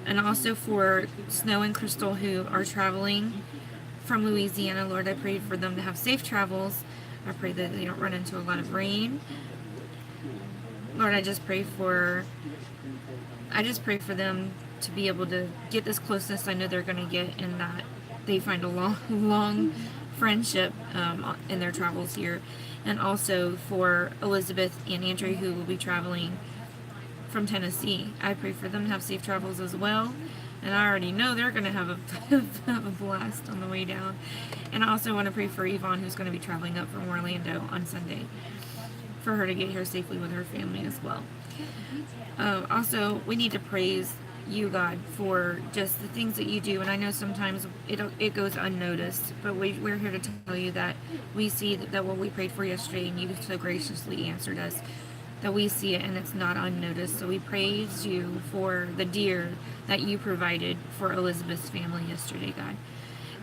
And also for Snow and Crystal, who are traveling from Louisiana, Lord, I pray for them to have safe travels. I pray that they don't run into a lot of rain. Lord, I just pray for them to be able to get this closeness I know they're going to get, and that they find a long friendship in their travels here. And also for Elizabeth and Andrew, who will be traveling from Tennessee. I pray for them to have safe travels as well. And I already know they're going to have a, have a blast on the way down. And I also want to pray for Yvonne, who's going to be traveling up from Orlando on Sunday, for her to get here safely with her family as well. Also, we need to praise you, God, for just the things that you do. And I know sometimes it goes unnoticed, but we're here to tell you that we see that what we prayed for yesterday, and you so graciously answered us, that we see it and it's not unnoticed. So we praise you for the deer that you provided for Elizabeth's family yesterday, God.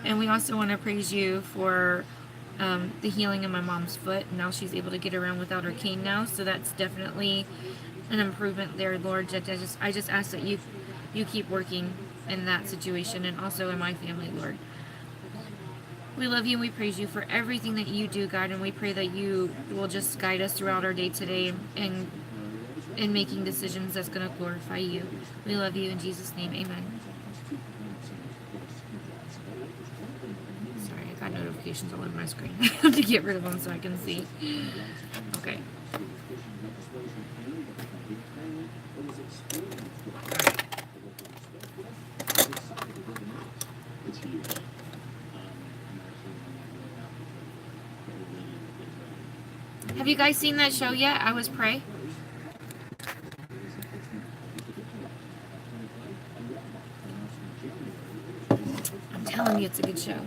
And we also want to praise you for the healing of my mom's foot. Now she's able to get around without her cane now, so that's definitely an improvement there, Lord. I just ask that you keep working in that situation, and also in my family, Lord. We love you and we praise you for everything that you do, God, and we pray that you will just guide us throughout our day today and in making decisions that's going to glorify you. We love you in Jesus' name. Amen. Sorry, I got notifications all over my screen. I have to get rid of them so I can see. Okay. Have you guys seen that show yet? I Was Prey? I'm telling you, it's a good show.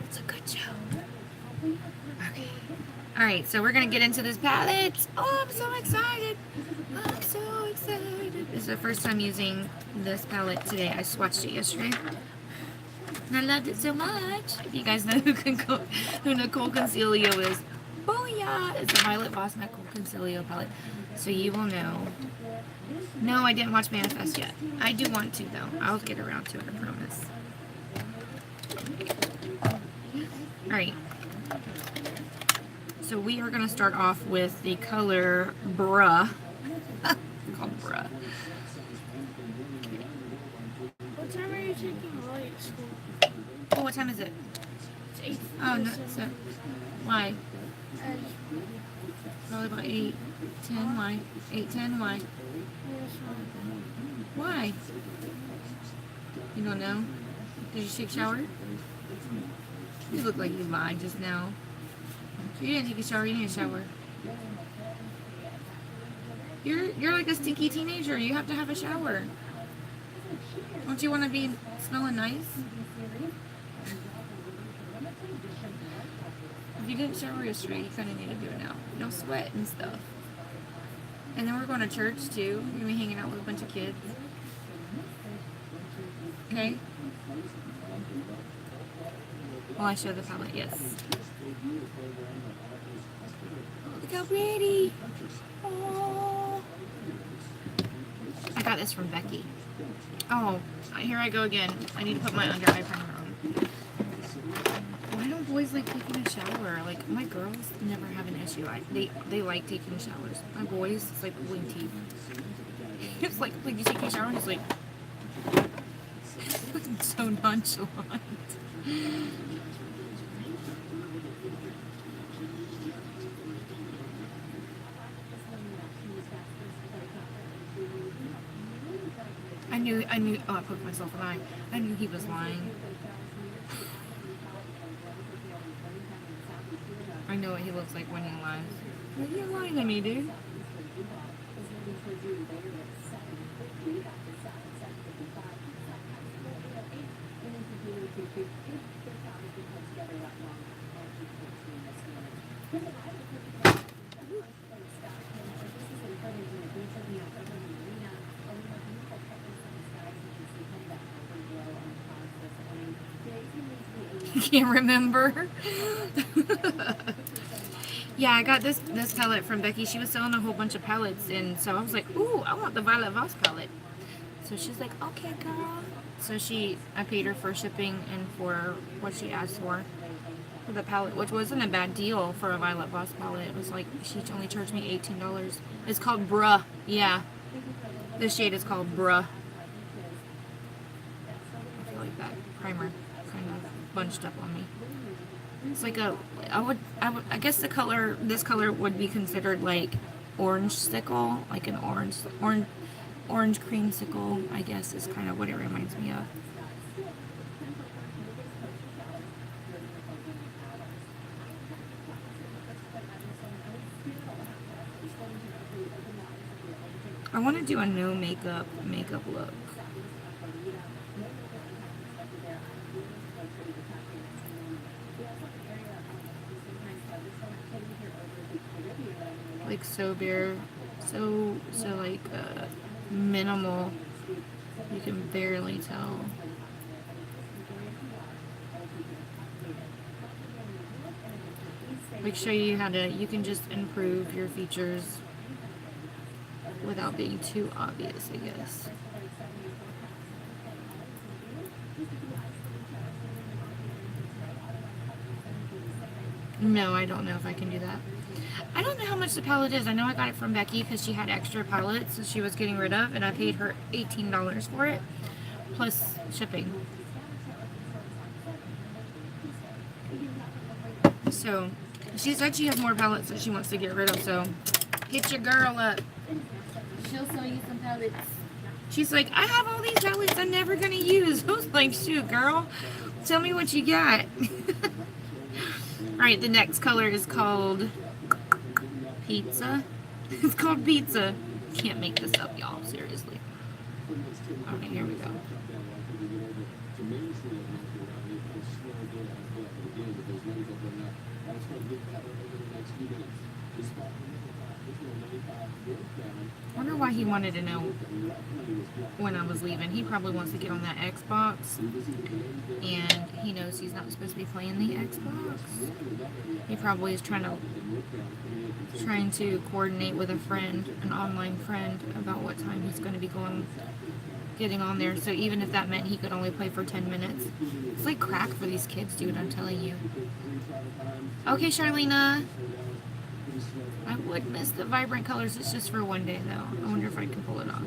It's a good show. Okay. Alright, so we're going to get into this palette. Oh, I'm so excited. I'm so excited. This is the first time using this palette today. I swatched it yesterday. And I loved it so much. If you guys know who Nicole Concilio is, booyah! It's a Violet Voss Nicole Concilio palette. So you will know. No, I didn't watch Manifest yet. I do want to, though. I'll get around to it, I promise. Alright. So we are going to start off with the color Bruh. Called Bruh. What time are you taking Molly at school? Oh, what time is it? It's 8. Oh, no. So, why? Probably about 8, 10. Why? 8, 10. Why? Why? You don't know? Did you take a shower? You look like you lied just now. You didn't take a shower. You need a shower. You're like a stinky teenager. You have to have a shower. Don't you want to be smelling nice? If you didn't shower yesterday, you kind of need to do it now. No sweat and stuff. And then we're going to church too. You're going to be hanging out with a bunch of kids. Okay? Well, I showed the palette, yes. Oh, look how pretty. Oh. I got this from Becky. Oh, here I go again. I need to put my under eye primer on. Why don't boys like taking a shower? Like, my girls never have an issue. They like taking showers. My boys, it's like pulling teeth. It's like you take a shower and it's like so nonchalant. I knew, oh, I poked myself in the eye. I knew he was lying. I know what he looks like when he lies. You're lying to me, dude. Can't remember. Yeah, I got this palette from Becky. She was selling a whole bunch of palettes, and so I was like, ooh, I want the Violet Voss palette. So she's like, okay, girl. So I paid her for shipping and for what she asked for the palette, which wasn't a bad deal for a Violet Voss palette. It was like, she only charged me $18. It's called Bruh. Yeah. This shade is called Bruh. I feel like that primer kind of bunched up on me. It's like I guess this color would be considered like orange sickle, like an orange, orange creamsicle, I guess, is kind of what it reminds me of. I want to do a no makeup look. Like so bare, so like minimal. You can barely tell. Like show you how to, you can just improve your features without being too obvious, I guess. No, I don't know if I can do that. I don't know how much the palette is. I know I got it from Becky because she had extra palettes that she was getting rid of, and I paid her $18 for it, plus shipping. So, she said she has more palettes that she wants to get rid of, so hit your girl up. She'll sell you some palettes. She's like, I have all these palettes I'm never going to use. I was like, shoot, girl, tell me what you got. Alright, the next color is called Pizza. It's called Pizza. Can't make this up, y'all. Seriously. Okay, here we go. I wonder why he wanted to know when I was leaving. He probably wants to get on that Xbox, and he knows he's not supposed to be playing the Xbox. He probably is trying to coordinate with a friend, an online friend, about what time he's going to be getting on there. So even if that meant he could only play for 10 minutes, it's like crack for these kids, dude. I'm telling you. Okay, Charlena. I would miss the vibrant colors. It's just for one day, though. I wonder if I can pull it off.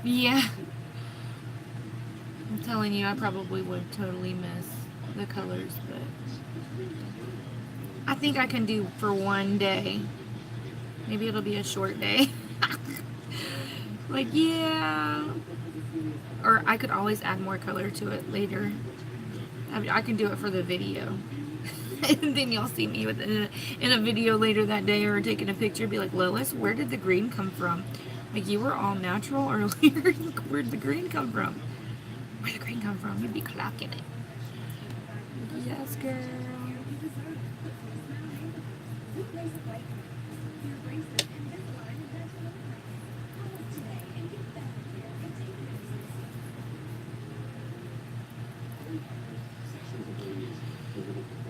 Yeah. I'm telling you, I probably would totally miss the colors, but I think I can do for one day. Maybe it'll be a short day. Like, yeah. Or I could always add more color to it later. I can do it for the video. And then y'all see me in a video later that day, or taking a picture, be like, Lois, where did the green come from? Like, you were all natural earlier. Where'd the green come from? Where'd the green come from? You'd be clocking it. Yes, girl.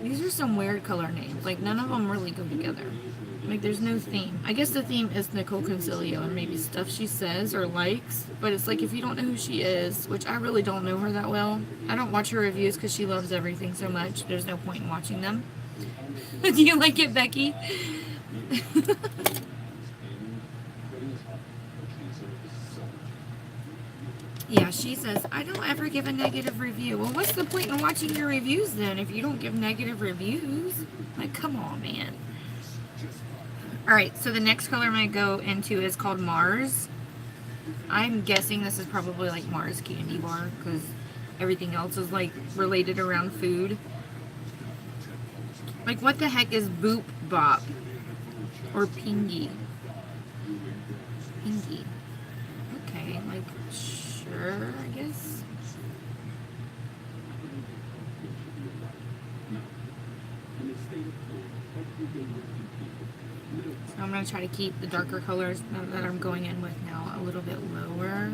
These are some weird color names. Like, none of them really go together. Like, there's no theme. I guess the theme is Nicole Concilio and maybe stuff she says or likes. But it's like, if you don't know who she is, which I really don't know her that well. I don't watch her reviews because she loves everything so much. There's no point in watching them. Do you like it, Becky? Yeah, she says, I don't ever give a negative review. Well, what's the point in watching your reviews then if you don't give negative reviews? Like, come on, man. Alright, so the next color I'm going to go into is called Mars. I'm guessing this is probably like Mars candy bar because everything else is like related around food. Like, what the heck is Boop Bop? Or Pingy? Pingy. Okay, like, sure, I guess. So I'm going to try to keep the darker colors that I'm going in with now a little bit lower.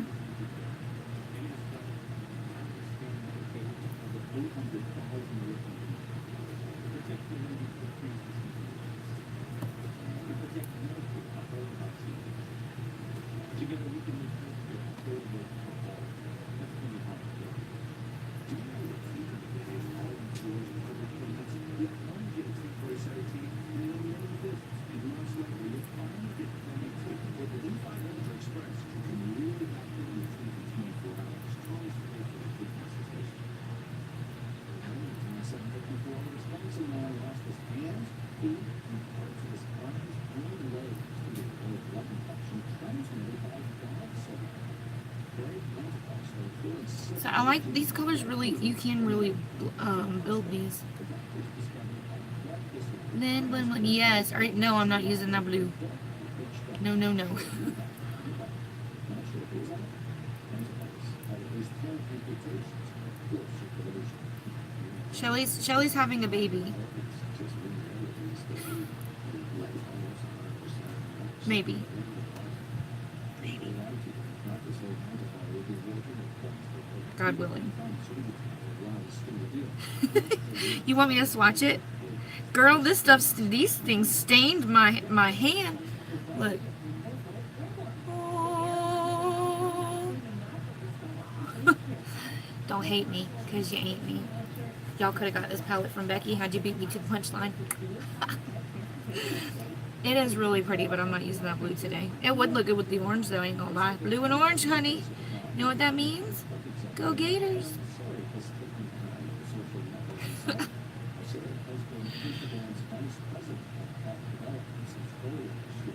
So I like these colors really, you can really build these. Then, yes. Alright, no, I'm not using that blue. No, no, no. Shelly's having a baby. Maybe. Maybe. God willing. You want me to swatch it? Girl, this stuff, these things stained my hand. Look. Oh. Don't hate me, because you ain't me. Y'all could have got this palette from Becky had you beat me to the punchline. It is really pretty, but I'm not using that blue today. It would look good with the orange, though, I ain't gonna lie. Blue and orange, honey. You know what that means? Go Gators.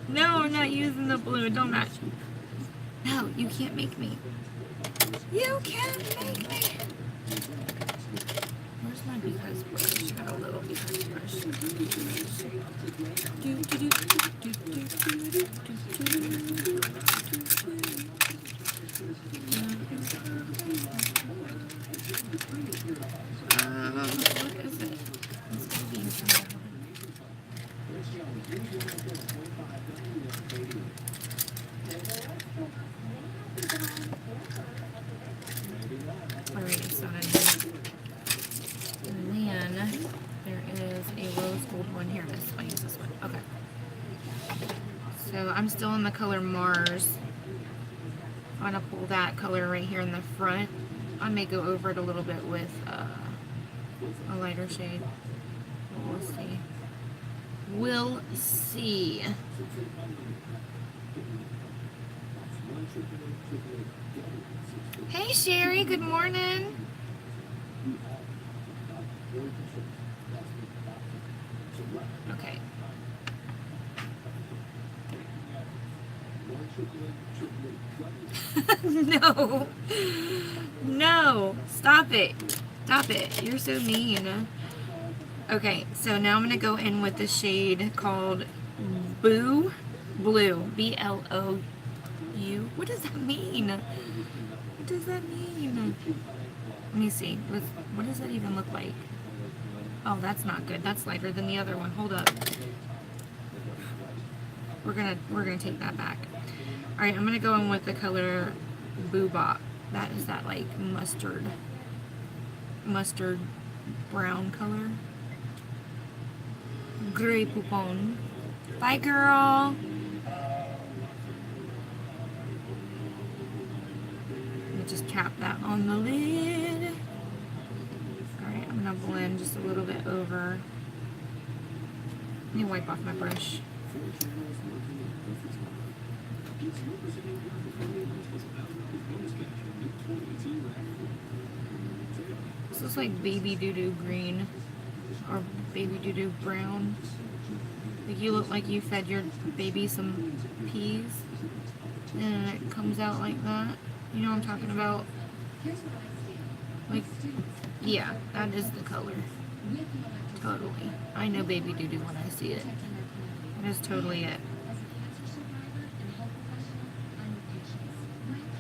No, I'm not using the blue. Don't match. No, you can't make me. You can't make me. Where's my because brush? Got a little because brush. What is it? It's gonna be inside. Alright, it's not in here. And then there is a rose gold one here. I'll use this one. Okay. So I'm still in the color Mars. I'm gonna pull that color right here in the front. I may go over it a little bit with a lighter shade. We'll see. We'll see. Hey Sherry, good morning. Okay. No. No. Stop it. Stop it. You're so mean. Okay, so now I'm going to go in with the shade called Blue. B-L-O-U. What does that mean? What does that mean? Let me see. What does that even look like? Oh, that's not good. That's lighter than the other one. Hold up. We're gonna take that back. All right, I'm gonna go in with the color Boobop. That is that like mustard brown color. Grey Poupon. Bye, girl. Let me just cap that on the lid. All right, I'm gonna blend just a little bit over. Let me wipe off my brush. This looks like baby doo-doo green or baby doo-doo brown. Like you look like you fed your baby some peas and it comes out like that. You know what I'm talking about? Like, yeah, that is the color. Totally. I know baby doo-doo when I see it. That is totally it.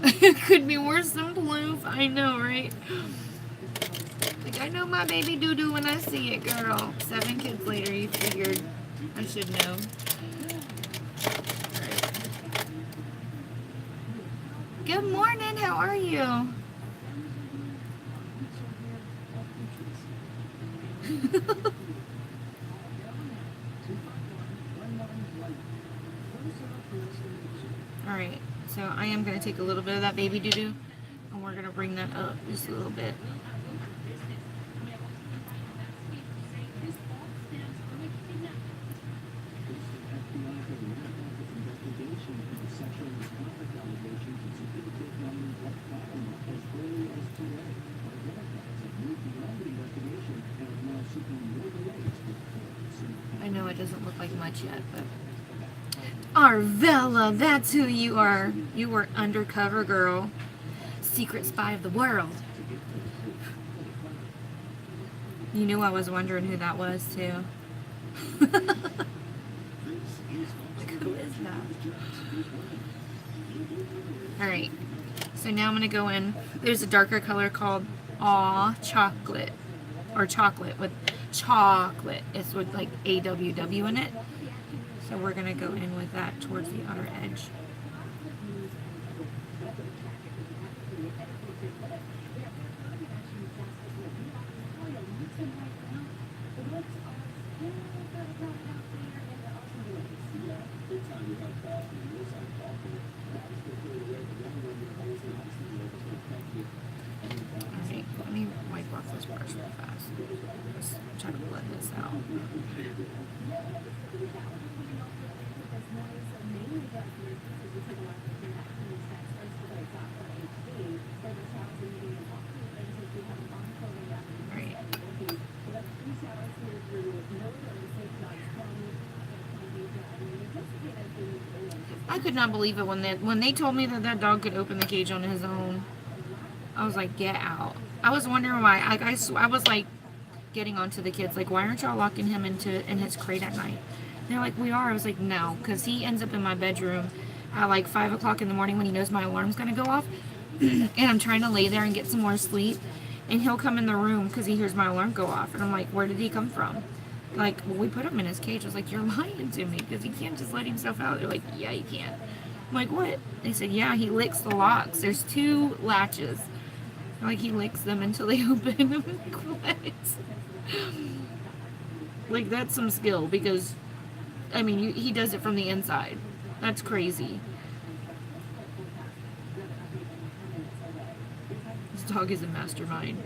It could be worse than blue. I know, right? Like, I know my baby doo-doo when I see it, girl. 7 kids later, you figured I should know. Right. Good morning, how are you? Alright, so I am going to take a little bit of that baby doo-doo and we're going to bring that up just a little bit. I know it doesn't look like much yet, but Arvella, that's who you are. You were undercover girl, secret spy of the world. You knew I was wondering who that was too. Like, who is that? Alright, so now I'm going to go in. There's a darker color called Aw Chocolate. Or chocolate with chocolate. It's with like AWW in it. So we're going to go in with that towards the outer edge. Alright, let me wipe off this brush real fast. Let's try to blend this out. Alright. I could not believe it when they told me that that dog could open the cage on his own. I was like, get out. I was wondering why. I was like getting onto the kids, like, why aren't y'all locking him in his crate at night? They're like, we are. I was like, no, because he ends up in my bedroom at like 5 o'clock in the morning when he knows my alarm's gonna go off, and I'm trying to lay there and get some more sleep, and he'll come in the room because he hears my alarm go off, and I'm like, where did he come from? Like, well, we put him in his cage. I was like, you're lying to me because he can't just let himself out. They're like, yeah, he can. I'm like, what? They said, yeah, he licks the locks. There's 2 latches. Like, he licks them until they open. I'm like, what? Like, that's some skill because, I mean, he does it from the inside. That's crazy. This dog is a mastermind.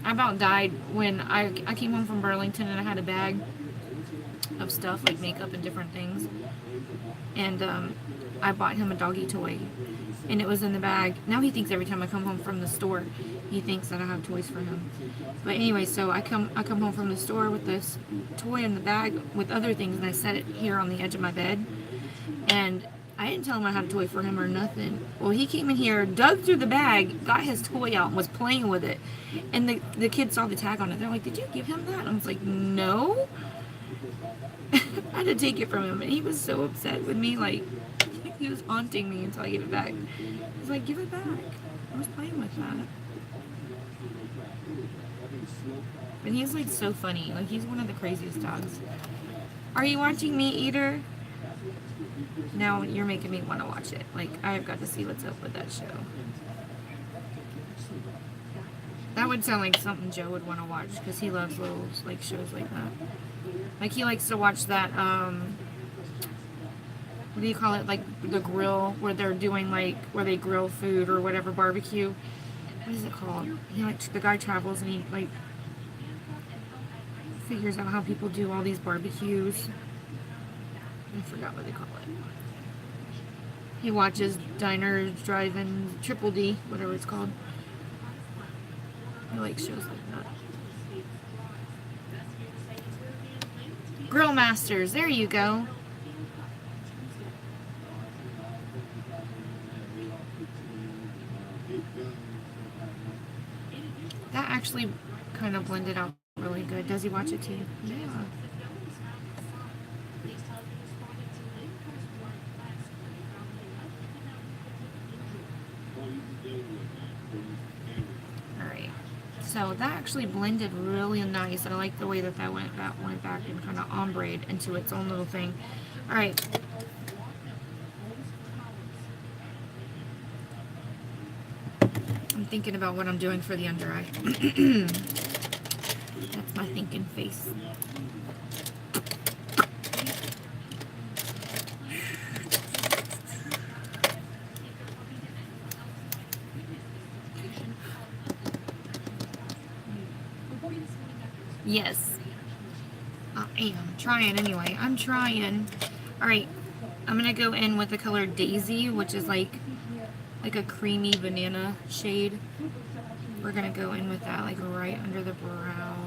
I about died when I came home from Burlington and I had a bag of stuff, like makeup and different things. And I bought him a doggy toy. And it was in the bag. Now he thinks every time I come home from the store, he thinks that I have toys for him. But anyway, so I come home from the store with this toy in the bag with other things, and I set it here on the edge of my bed. And I didn't tell him I had a toy for him or nothing. Well, he came in here, dug through the bag, got his toy out, and was playing with it. And the kids saw the tag on it. They're like, did you give him that? And I was like, no. I had to take it from him, and he was so upset with me, like, he was haunting me until I gave it back. I was like, give it back. I was playing with that. But he's like so funny. Like, he's one of the craziest dogs. Are you watching Me Eater? Now you're making me want to watch it. Like, I've got to see what's up with that show. That would sound like something Joe would want to watch because he loves little like shows like that. Like, he likes to watch that what do you call it, like the grill where they're doing like where they grill food or whatever, barbecue. What is it called? He like, the guy travels and he like figures out how people do all these barbecues. I forgot what they call it. He watches Diners, Drive-In, Triple D, whatever it's called. He likes shows like that. Grill Masters, there you go. That actually kind of blended out really good. Does he watch it too? Yeah. Alright. So that actually blended really nice. I like the way that went back and kind of ombre'd into its own little thing. Alright. I'm thinking about what I'm doing for the under eye. That's my thinking face. Yes. I am trying anyway. I'm trying. Alright. I'm going to go in with the color Daisy, which is like a creamy banana shade. We're going to go in with that like right under the brow.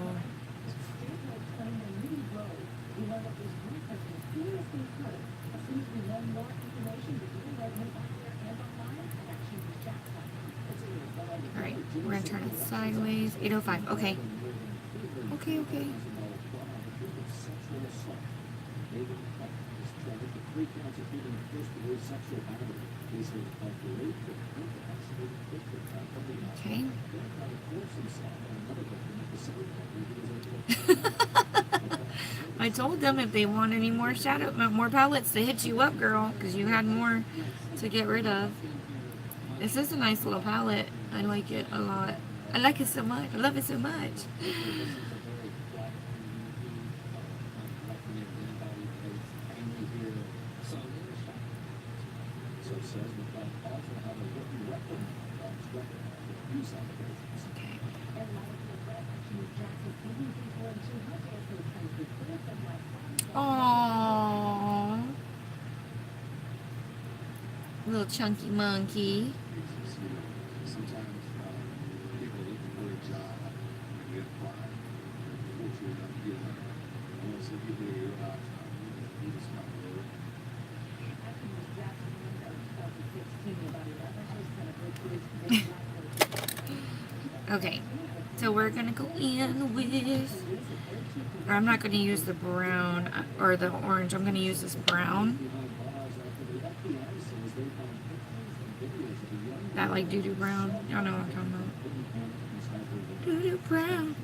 Alright, we're gonna turn it sideways. 805. Okay. Okay. Okay. I told them if they want any more more palettes to hit you up, girl, because you had more to get rid of. This is a nice little palette. I like it a lot. I like it so much. I love it so much. Okay. Aww. Little chunky monkey. Okay, so we're gonna go in with, or I'm not gonna use the brown or the orange, I'm gonna use this brown. That like doo-doo brown. Y'all know what I'm talking about. Doo-doo brown.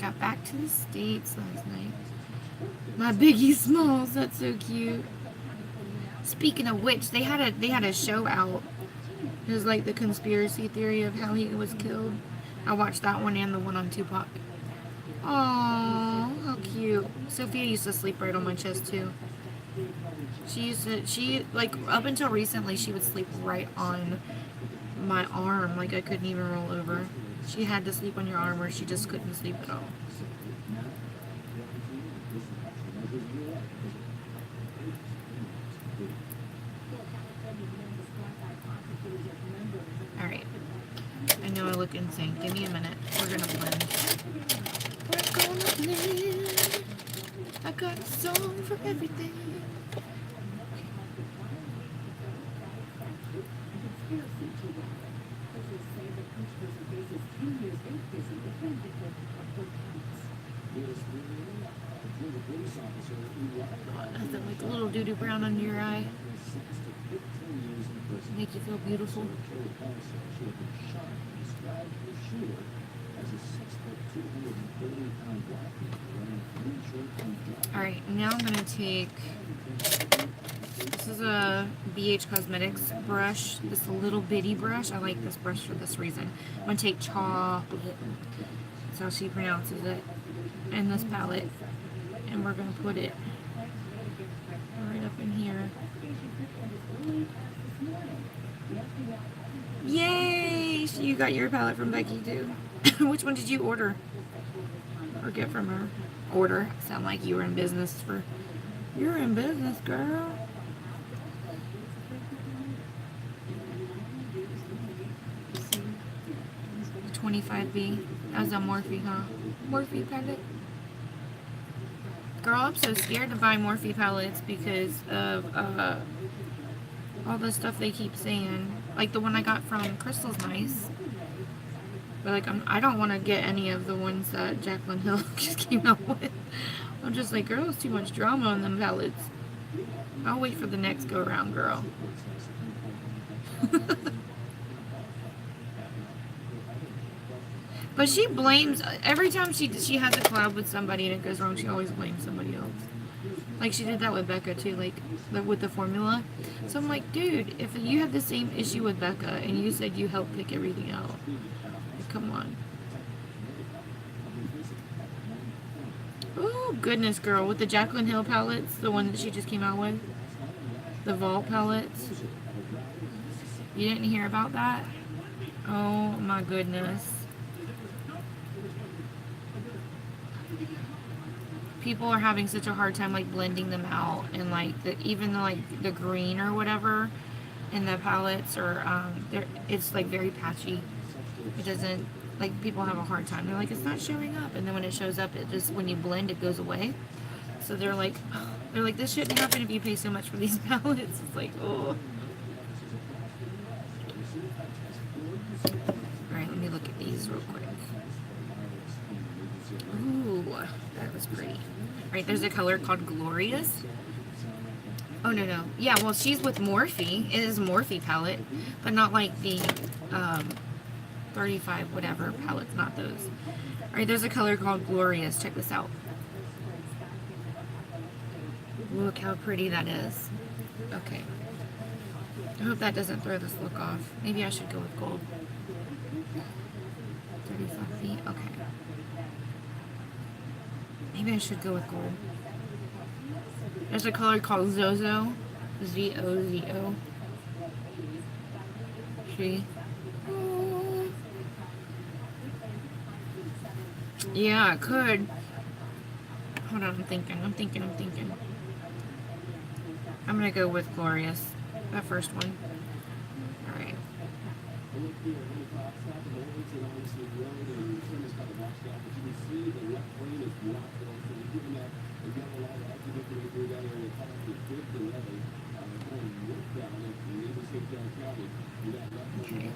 Got back to the States last night. My Biggie Smalls, that's so cute. Speaking of which, they had a show out. It was like the conspiracy theory of how he was killed. I watched that one and the one on Tupac. Oh, how cute. Sophia used to sleep right on my chest too. She like up until recently she would sleep right on my arm. Like I couldn't even roll over. She had to sleep on your arm or she just couldn't sleep at all. Alright. I know I look insane. Give me a minute. We're gonna blend. We're gonna blend. I got a song for everything. Nothing like a little doo-doo brown under your eye. Make you feel beautiful. Alright, now I'm going to take, this is a BH Cosmetics brush, this little bitty brush. I like this brush for this reason. I'm going to take Chocolate, that's how she pronounces it, in this palette, and we're going to put it right up in here. Yay! So you got your palette from Becky too. Which one did you order? Or get from her? Order. Sound like you were in business for... You're in business, girl. $25B. That was a Morphe, huh? Morphe palette. Girl, I'm so scared to buy Morphe palettes because of all the stuff they keep saying. Like the one I got from Crystal's nice. But like I don't want to get any of the ones that Jaclyn Hill just came out with. I'm just like, girl, it's too much drama on them palettes. I'll wait for the next go around, girl. But she blames, every time she has a collab with somebody and it goes wrong, she always blames somebody else. Like she did that with Becca too, like with the formula. So I'm like, dude, if you had the same issue with Becca and you said you helped pick everything out, like, come on. Oh goodness, girl, with the Jaclyn Hill palettes, the one that she just came out with, the Vault palettes. You didn't hear about that? Oh my goodness. people are having such a hard time like blending them out, and like even like the green or whatever in the palettes, or it's like very patchy. It doesn't, like, people have a hard time. They're like, it's not showing up, and then when it shows up, it just, when you blend, it goes away. So they're like, this shouldn't happen if you pay so much for these palettes. It's like, oh. All right, let me look at these real quick. Ooh, that was pretty. All right, there's a color called Glorious. Oh, no. Yeah, well, she's with Morphe. It is a Morphe palette, but not like the 35 whatever palettes, not those. All right, there's a color called Glorious. Check this out. Look how pretty that is. Okay. I hope that doesn't throw this look off. Maybe I should go with gold. 35 feet. Okay. Maybe I should go with gold. There's a color called Zozo. Z-O-Z-O. See? Yeah, I could. Hold on, I'm thinking. I'm gonna go with Glorious. That first one. Alright. Okay.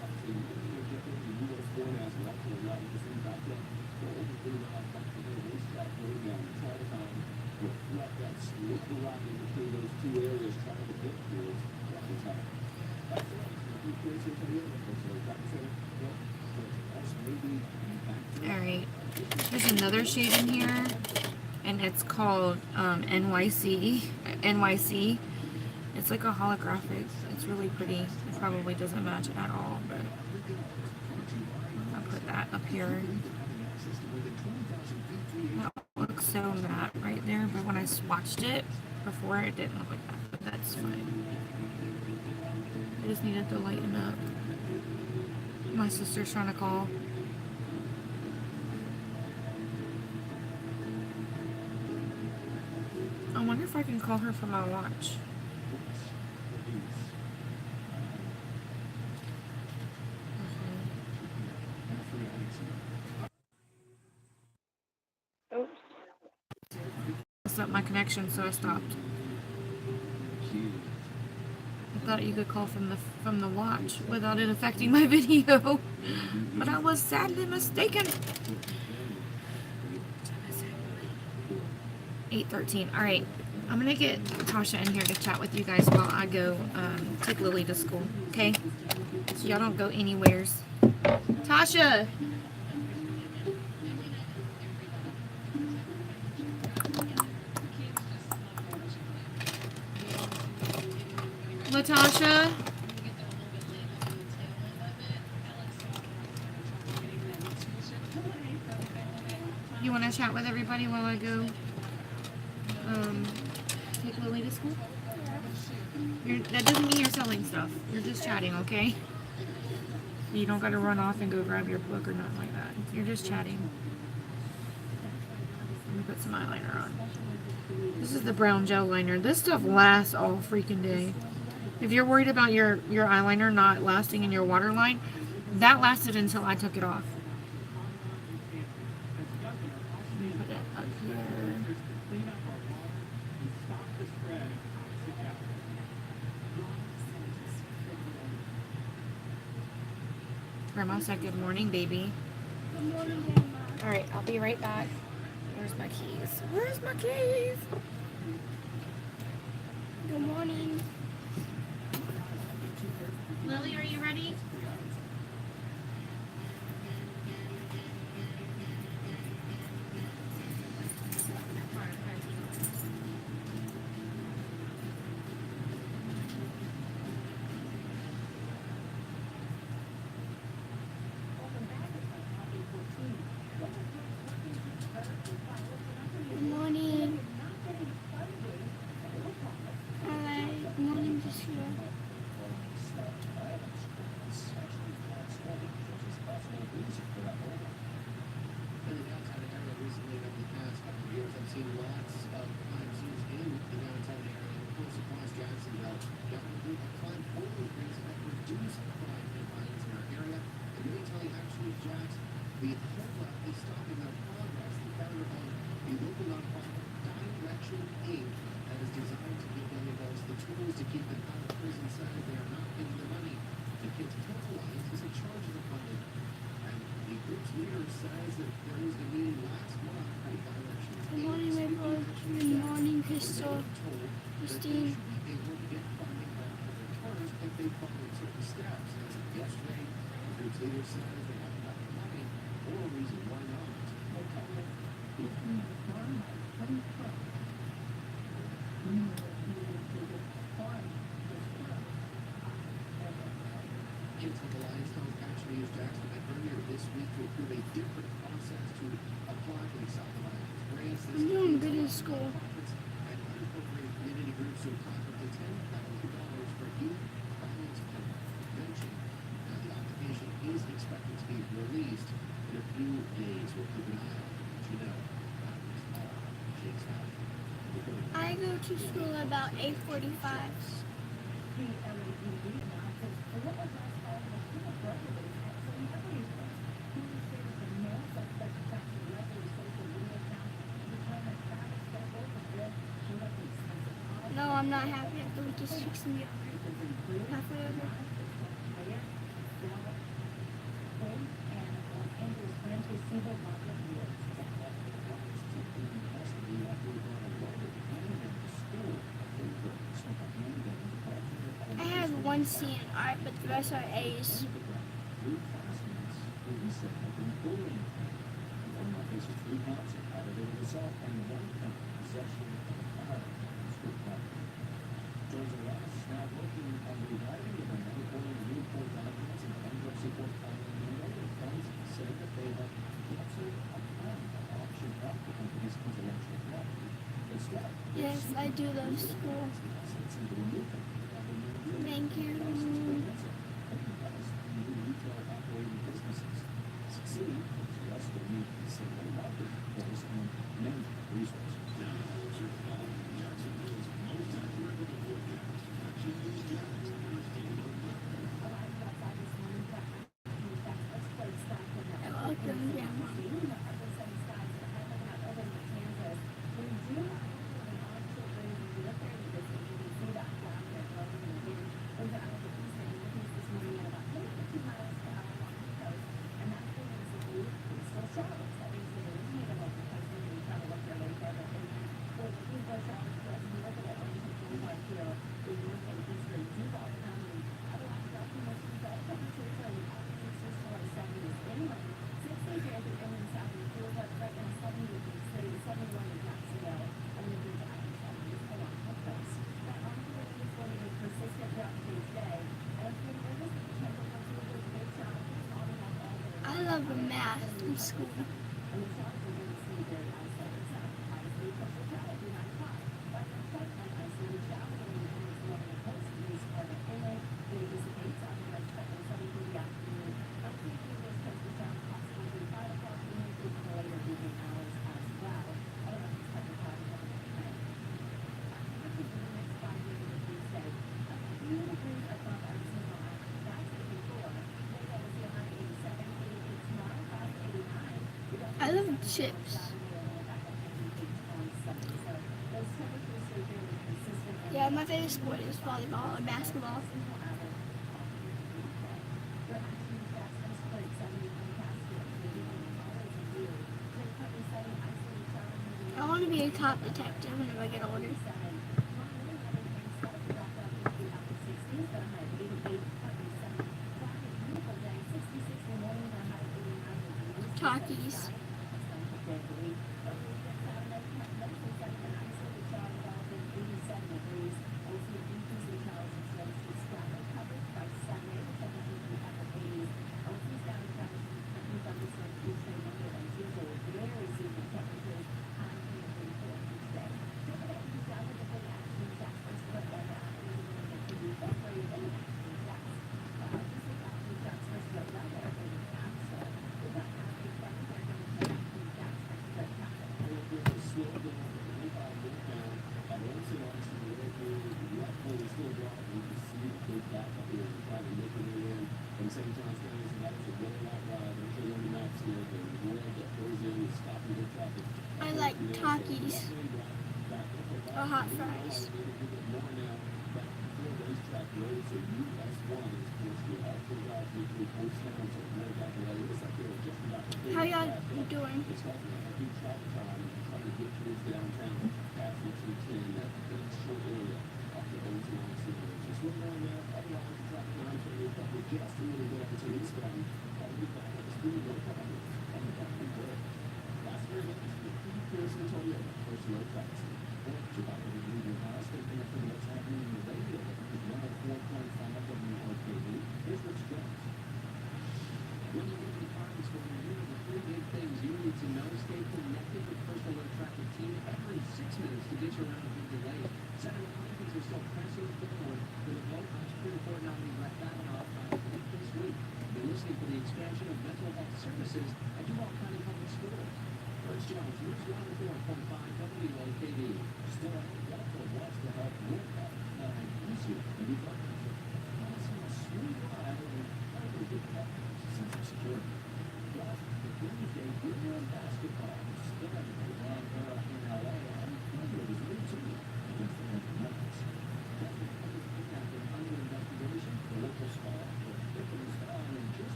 Alright, there's another shade in here, and it's called NYC. It's like a holographic. It's really pretty. It probably doesn't match at all, but I'll put that up here. That looks so matte right there, but when I swatched it before, it didn't look like that, but that's fine. I just needed to lighten up. My sister's trying to call. I wonder if I can call her from my watch. Oops. Messed up my connection, so I stopped. I thought you could call from the watch without it affecting my video, but I was sadly mistaken. 8:13. All right, I'm gonna get Tasha in here to chat with you guys while I go take Lily to school. Okay, so y'all don't go anywheres. Tasha. Latasha. You want to chat with everybody while I go take Lily to school? That doesn't mean you're selling stuff. You're just chatting, okay? You don't got to run off and go grab your book or nothing like that. You're just chatting. Let me put some eyeliner on. This is the brown gel liner. This stuff lasts all freaking day. If you're worried about your eyeliner not lasting in your waterline, that lasted until I took it off. Let me put it up here. Grandma said good morning, baby. Good morning, Grandma. Alright, I'll be right back. Where's my keys? Where's my keys? Good morning. Lily, are you ready? Good morning. Hi. Good morning, Jessica. Good morning, Maybelline. Good morning, Crystal. Christine. I'm doing good in school. I go to school about 8:45. No, I'm not happy. I think just fixing me halfway over. I have one C in art, but the rest are A's. Yes, I do love school. Thank you. Welcome, Grandma. I love the math in school. I love chips. Yeah, my favorite sport is volleyball or basketball. I want to be a cop detective whenever I get older. Talkies. I like Takis or hot fries. How y'all doing?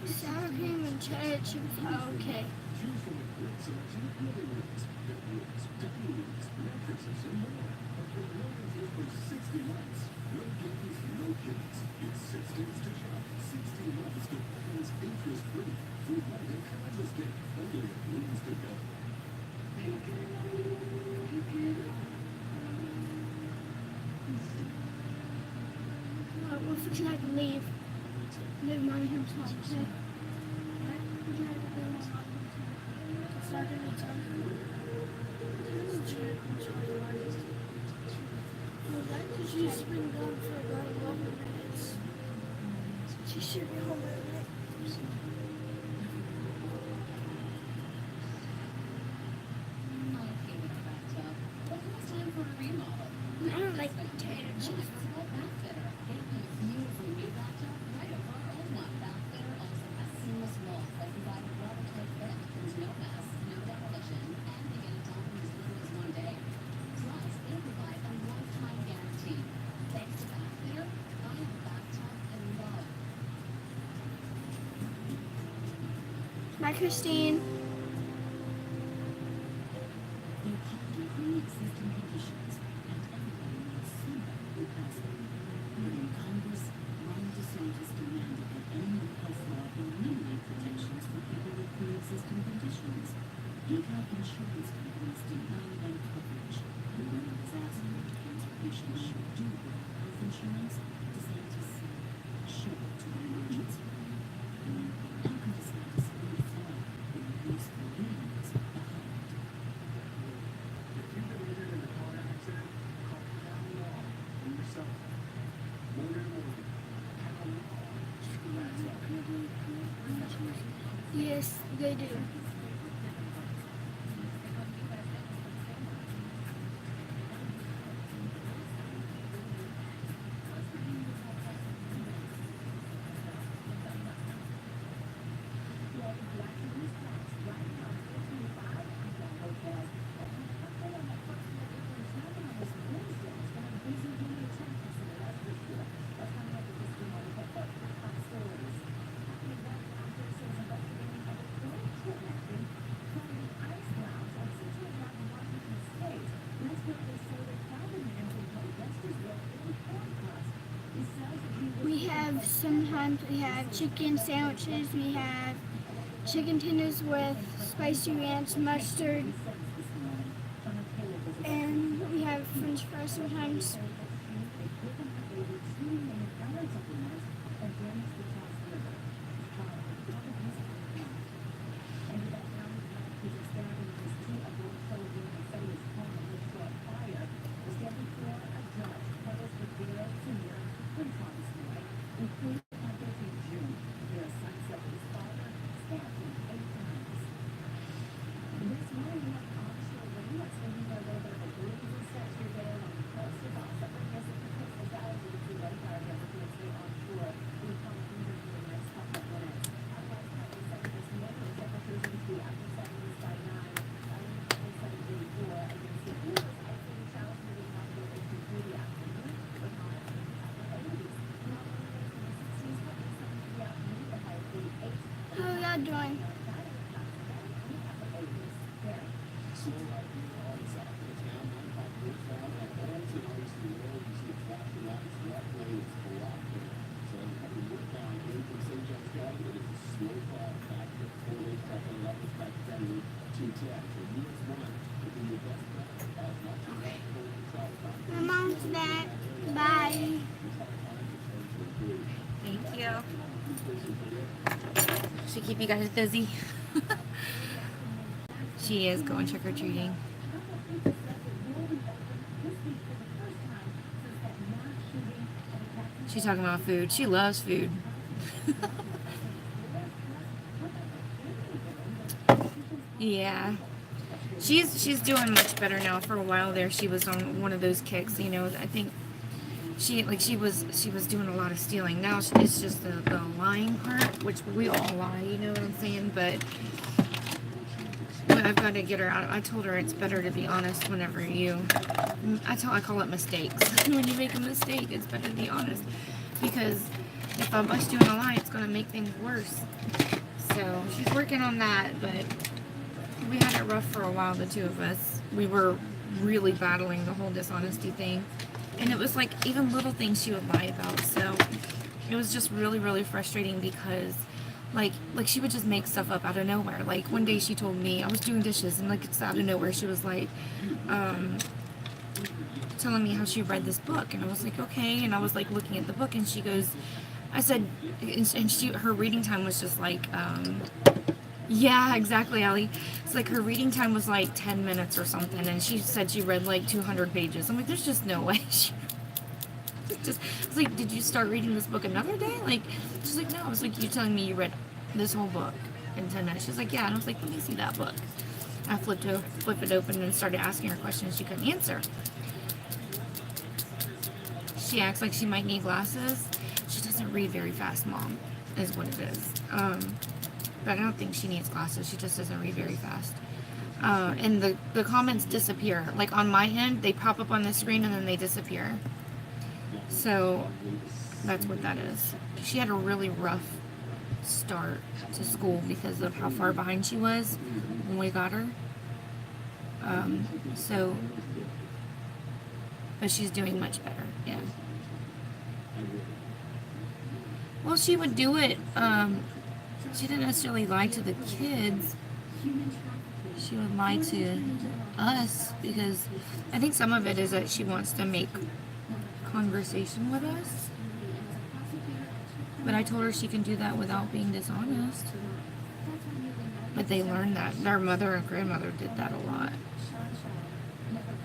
Sour cream and cheddar chips are okay. We'll fix it, I can leave. Never mind him talking. She's been gone for about 11 minutes. She should be home in a minute. I don't like potato chips. Bye, Christine. Yes, they do. Sometimes we have chicken sandwiches, we have chicken tenders with spicy ranch, mustard, and we have French fries sometimes. How are y'all doing? My mom's back. Bye. Thank you. Should keep you guys busy. She is going trick-or-treating. She's talking about food. She loves food. Yeah. She's doing much better now. For a while there, she was on one of those kicks, you know. I think she was doing a lot of stealing. Now it's just the lying part, which we all lie, you know what I'm saying? But I've got to get her out. I told her it's better to be honest whenever I call it mistakes. When you make a mistake, it's better to be honest, because if I'm just doing a lie, it's going to make things worse. So she's working on that, but we had it rough for a while, the two of us. We were really battling the whole dishonesty thing. And it was like even little things she would lie about. So it was just really, really frustrating because like she would just make stuff up out of nowhere. Like one day she told me, I was doing dishes and like it's out of nowhere. She was like, telling me how she read this book. And I was like, okay. And I was like looking at the book and she goes, I said, and her reading time was just like, yeah, exactly, Allie. It's like her reading time was like 10 minutes or something, and she said she read like 200 pages. I'm like, there's just no way. I was like, did you start reading this book another day? Like, she's like, no. I was like, you telling me you read this whole book in 10 minutes? She's like, yeah. And I was like, let me see that book. I flipped it open and started asking her questions she couldn't answer. She acts like she might need glasses. She doesn't read very fast, Mom, is what it is. But I don't think she needs glasses. She just doesn't read very fast. And the comments disappear. Like on my end, they pop up on the screen and then they disappear. So that's what that is. She had a really rough start to school because of how far behind she was when we got her. But she's doing much better. Yeah. Well, she would do it. She didn't necessarily lie to the kids. She would lie to us because I think some of it is that she wants to make conversation with us. But I told her she can do that without being dishonest. But they learned that. Their mother and grandmother did that a lot.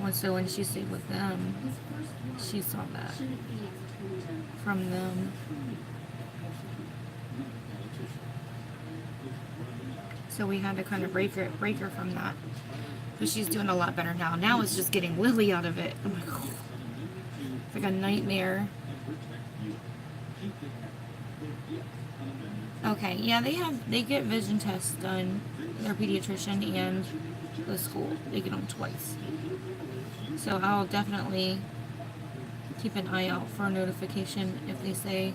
And so when she stayed with them, she saw that from them. So we had to kind of break her from that. But she's doing a lot better now. Now it's just getting Lily out of it. I'm like, oh, it's like a nightmare. Okay, yeah, they get vision tests done. Their pediatrician and the school. They get them twice. So I'll definitely keep an eye out for a notification if they say,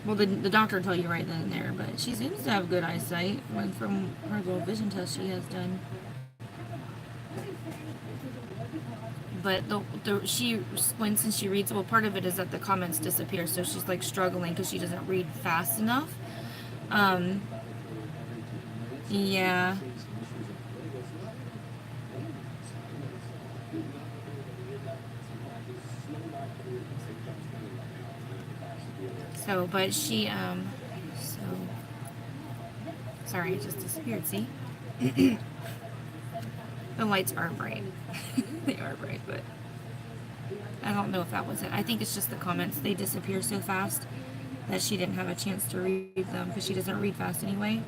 well, the doctor will tell you right then and there, but she seems to have good eyesight from her little vision test she has done. But she squints and she reads, well, part of it is that the comments disappear, so she's like struggling because she doesn't read fast enough. Yeah. So, but she, so, sorry, it just disappeared, see? The lights are bright. They are bright, but I don't know if that was it. I think it's just the comments. They disappear so fast that she didn't have a chance to read them because she doesn't read fast anyway.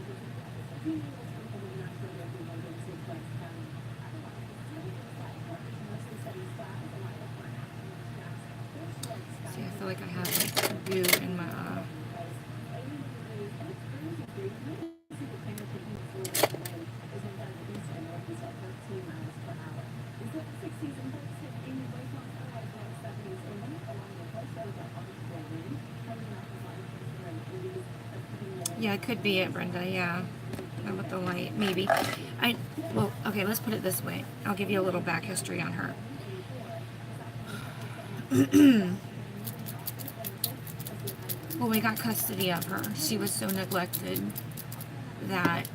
See, I feel like I have like goo in my Yeah, it could be it, Brenda. Yeah. With the light, maybe. Well, okay, let's put it this way. I'll give you a little back history on her. When we got custody of her, she was so neglected that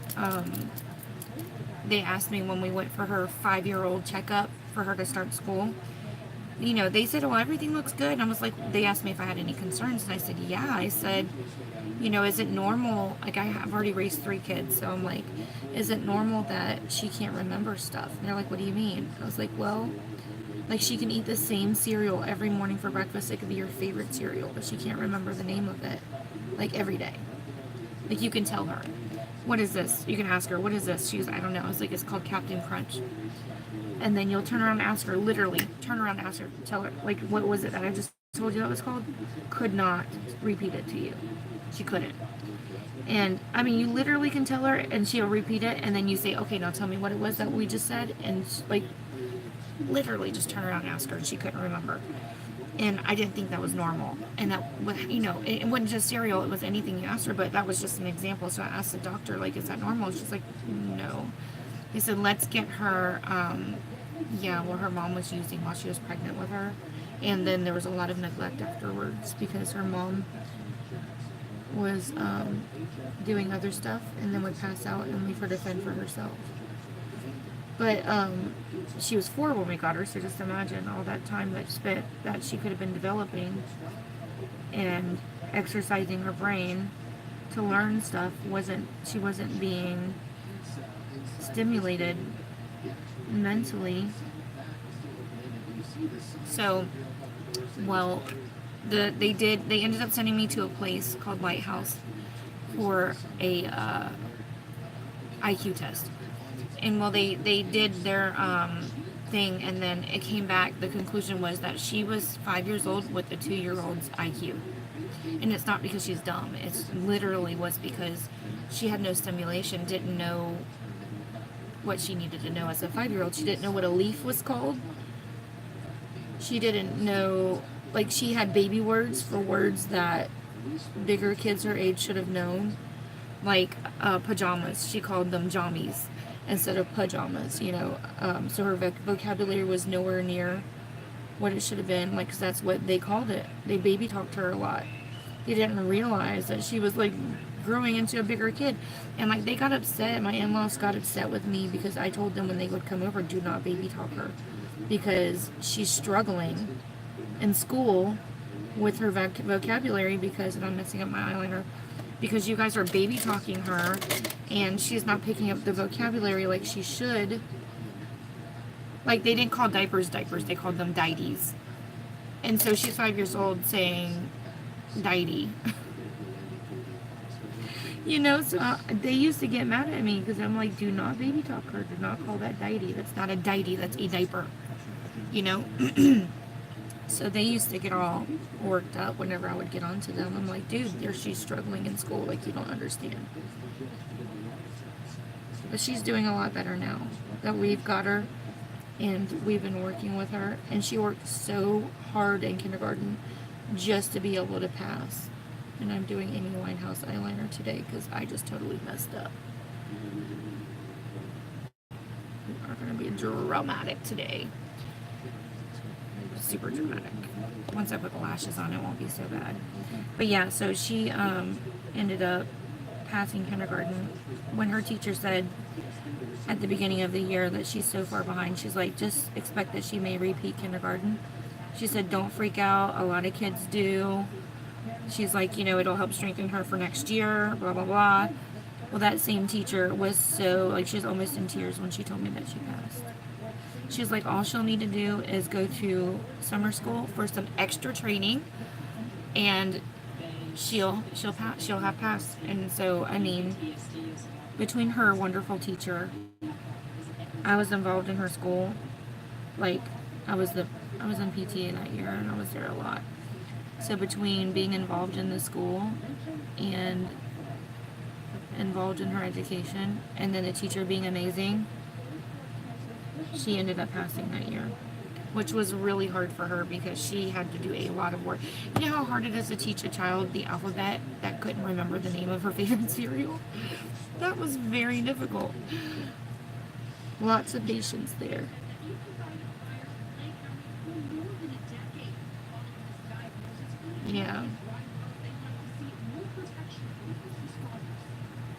they asked me when we went for her 5-year-old checkup for her to start school. You know, they said, "Oh, everything looks good." And I was like, they asked me if I had any concerns, and I said, "Yeah." I said, "You know, is it normal? Like, I've already raised 3 kids, so I'm like, is it normal that she can't remember stuff?" And they're like, "What do you mean?" I was like, "Well, like, she can eat the same cereal every morning for breakfast. It could be your favorite cereal, but she can't remember the name of it, like, every day. Like, you can tell her, what is this? You can ask her, what is this?" She goes, "I don't know." I was like, "It's called Captain Crunch." And then you'll turn around and ask her, literally, turn around and ask her, tell her, like, what was it that I just told you that was called? Could not repeat it to you. She couldn't. And, I mean, you literally can tell her, and she'll repeat it, and then you say, "Okay, now tell me what it was that we just said," and, like, literally just turn around and ask her, and she couldn't remember. And I didn't think that was normal. And that, you know, it wasn't just cereal, it was anything you asked her, but that was just an example. So I asked the doctor, like, "Is that normal?" She's like, "No." He said, "Let's get her, yeah, what her mom was using while she was pregnant with her." And then there was a lot of neglect afterwards because her mom was doing other stuff and then would pass out and leave her to fend for herself. But she was 4 when we got her, so just imagine all that time that she could have been developing and exercising her brain to learn stuff. She wasn't being stimulated mentally. So, well, they ended up sending me to a place called Lighthouse for a IQ test. And well, they did their thing, and then it came back. The conclusion was that she was 5 years old with a 2-year-old's IQ. And it's not because she's dumb. It's literally was because she had no stimulation, didn't know what she needed to know as a 5-year-old. She didn't know what a leaf was called. She didn't know, like, she had baby words for words that bigger kids her age should have known. Like pajamas, she called them jammies instead of pajamas, you know. So her vocabulary was nowhere near what it should have been, like, 'cause that's what they called it. They baby talked to her a lot. They didn't realize that she was, like, growing into a bigger kid. And, like, they got upset. My in-laws got upset with me because I told them when they would come over, do not baby talk her, because she's struggling in school with her vocabulary because, and I'm messing up my eyeliner, because you guys are baby talking her and she's not picking up the vocabulary like she should. Like, they didn't call diapers diapers, they called them didies. And so she's 5 years old saying didie. You know, so they used to get mad at me because I'm like, do not baby talk her, do not call that didie. That's not a didie, that's a diaper. You know? So they used to get all worked up whenever I would get onto them. I'm like, dude, she's struggling in school, like, you don't understand. But she's doing a lot better now that we've got her and we've been working with her. And she worked so hard in kindergarten just to be able to pass. And I'm doing Amy Winehouse eyeliner today because I just totally messed up. We are going to be dramatic today. Super dramatic. Once I put the lashes on, it won't be so bad. But yeah, so she ended up passing kindergarten, when her teacher said at the beginning of the year that she's so far behind, she's like, just expect that she may repeat kindergarten. She said, don't freak out. A lot of kids do. She's like, it'll help strengthen her for next year, blah, blah, blah. Well, that same teacher was so, like, she was almost in tears when she told me that she passed. She's like, all she'll need to do is go to summer school for some extra training, and she'll have passed. And so, I mean, between her wonderful teacher, I was involved in her school. Like, I was in PTA that year, and I was there a lot. So between being involved in the school and involved in her education, and then the teacher being amazing, she ended up passing that year, which was really hard for her because she had to do a lot of work. You know how hard it is to teach a child the alphabet that couldn't remember the name of her favorite cereal? That was very difficult. Lots of patience there. Yeah.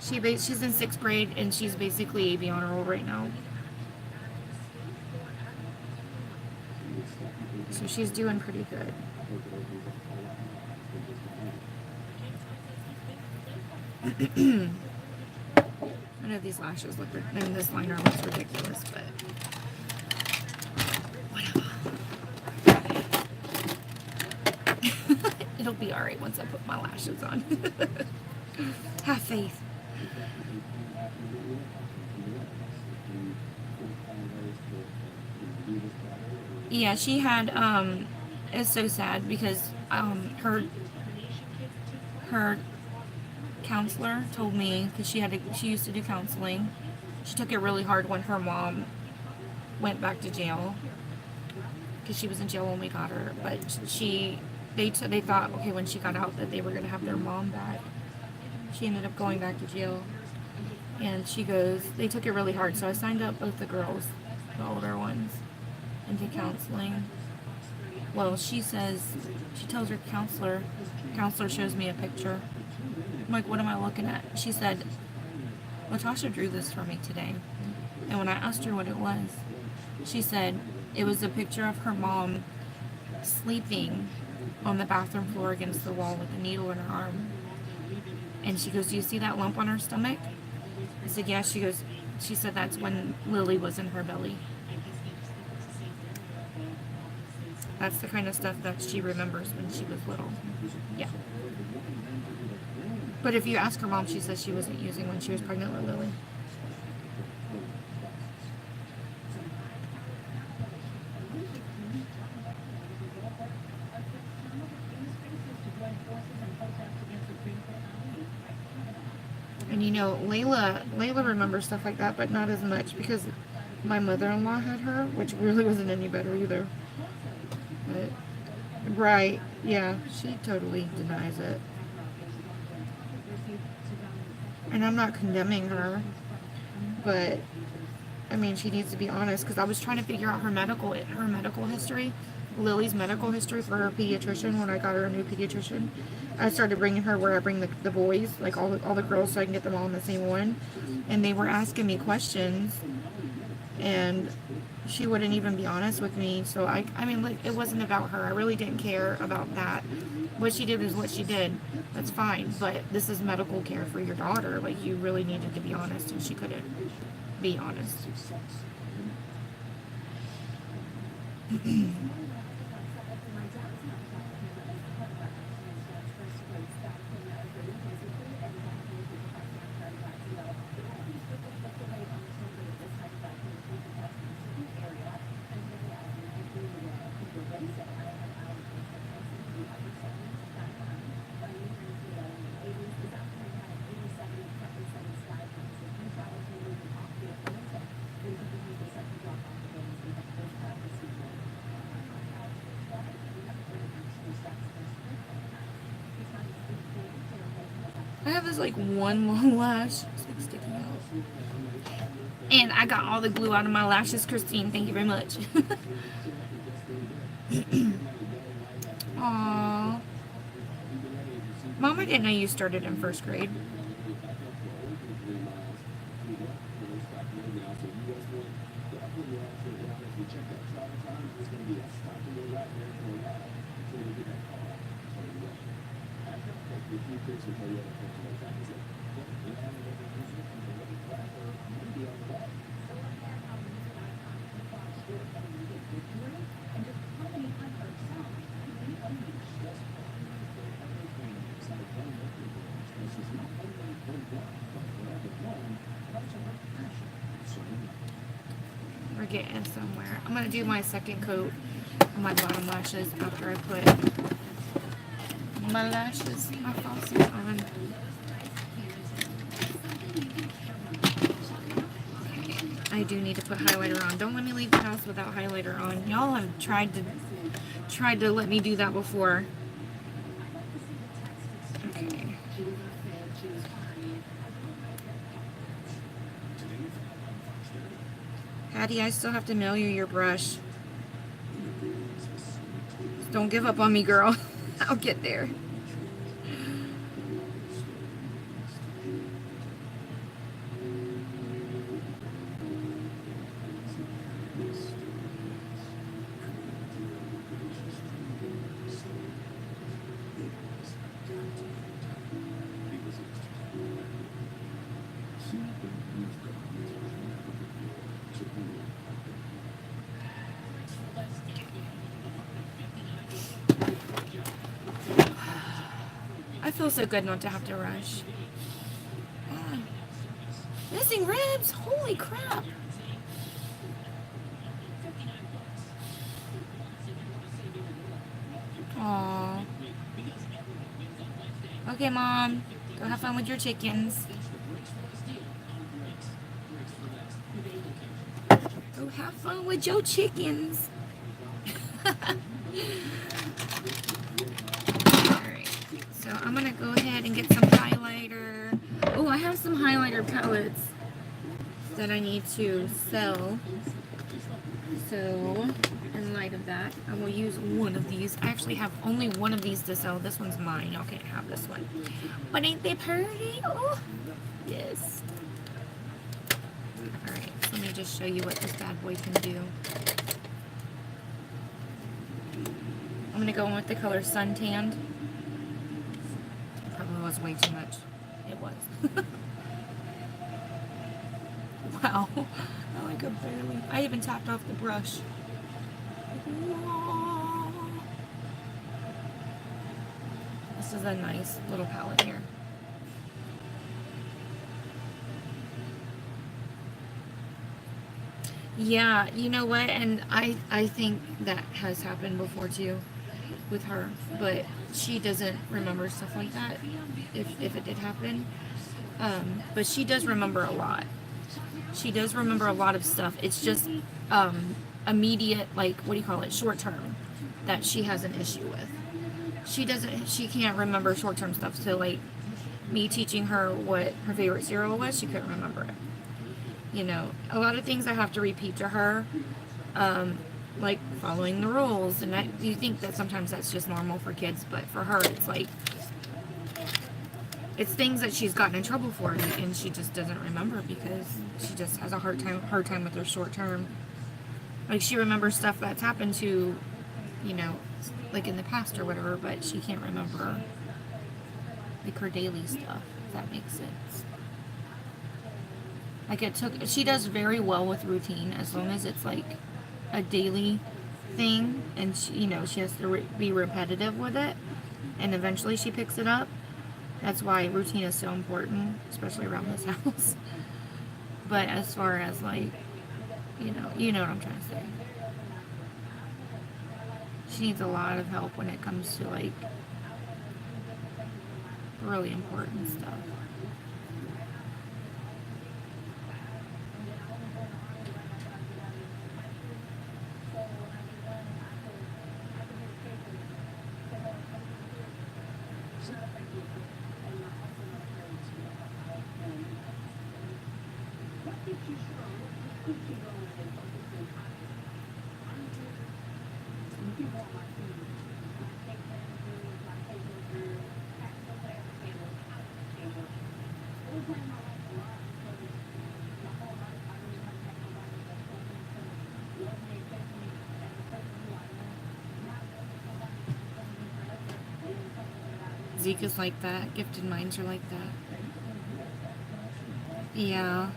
She's in 6th grade, and she's basically AB honor roll right now. So she's doing pretty good. I know these lashes look, and this liner looks ridiculous, but whatever. It'll be alright once I put my lashes on. Have faith. Yeah, she had, it's so sad because, her counselor told me, because she used to do counseling. She took it really hard when her mom went back to jail, because she was in jail when we got her, but they thought, okay, when she got out that they were going to have their mom back. She ended up going back to jail, and she goes, they took it really hard, so I signed up both the girls, the older ones, into counseling. Well, she tells her counselor shows me a picture. I'm like, what am I looking at? She said, Latasha drew this for me today. And when I asked her what it was, she said it was a picture of her mom sleeping on the bathroom floor against the wall with a needle in her arm. And she goes, do you see that lump on her stomach? I said, yeah. She said that's when Lily was in her belly. That's the kind of stuff that she remembers when she was little. Yeah. But if you ask her mom, she says she wasn't using when she was pregnant with Lily. And Layla remembers stuff like that, but not as much because my mother-in-law had her, which really wasn't any better either. But, right, yeah, she totally denies it. And I'm not condemning her, but I mean, she needs to be honest, because I was trying to figure out her medical history, Lily's medical history for her pediatrician when I got her a new pediatrician. I started bringing her where I bring the boys, like all the girls, so I can get them all in the same one. And they were asking me questions, and she wouldn't even be honest with me. So I mean, like, it wasn't about her. I really didn't care about that. What she did is what she did. That's fine. But this is medical care for your daughter. Like, you really needed to be honest, and she couldn't be honest. I have this like one long lash. It's like sticking out. And I got all the glue out of my lashes, Christine. Thank you very much. Aww. Mom, I didn't know you started in 1st grade. We're getting somewhere. I'm gonna do my second coat on my bottom lashes after I put my lashes, my falsies on. I do need to put highlighter on. Don't let me leave the house without highlighter on. Y'all have tried to let me do that before. Okay. Hattie, I still have to mail you your brush. Don't give up on me, girl. I'll get there. I feel so good not to have to rush. Missing ribs? Holy crap. Aww. Okay, Mom. Go have fun with your chickens. Go have fun with your chickens. Alright. So I'm going to go ahead and get some highlighter. Oh, I have some highlighter palettes that I need to sell. So, in light of that, I will use one of these. I actually have only one of these to sell. This one's mine. Y'all can't have this one. But ain't they pretty? Oh, yes. Alright, so let me just show you what this bad boy can do. I'm going to go in with the color Suntanned. Probably was way too much. It was. Wow. I like it barely. I even tapped off the brush. This is a nice little palette here. Yeah, you know what? And I think that has happened before too with her. But she doesn't remember stuff like that if it did happen. But she does remember a lot. She does remember a lot of stuff. It's just immediate, like, what do you call it, short term, that she has an issue with. She can't remember short term stuff. So, like, me teaching her what her favorite cereal was, she couldn't remember it. You know, a lot of things I have to repeat to her, like following the rules. And you think that sometimes that's just normal for kids, but for her, it's like, it's things that she's gotten in trouble for, and she just doesn't remember because she just has a hard time with her short term. Like, she remembers stuff that's happened to, you know, like in the past or whatever, but she can't remember like her daily stuff, if that makes sense. Like, she does very well with routine as long as it's like a daily thing, and she, you know, she has to be repetitive with it, and eventually she picks it up. That's why routine is so important, especially around this house. But as far as, like, you know what I'm trying to say. She needs a lot of help when it comes to, like, really important stuff. Zika's like that. Gifted minds are like that. Yeah.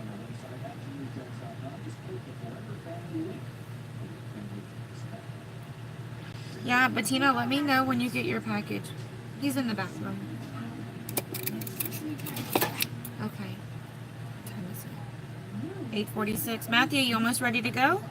Yeah, Bettina, let me know when you get your package. He's in the bathroom. Okay. What time is it? 8:46. Matthew, you almost ready to go?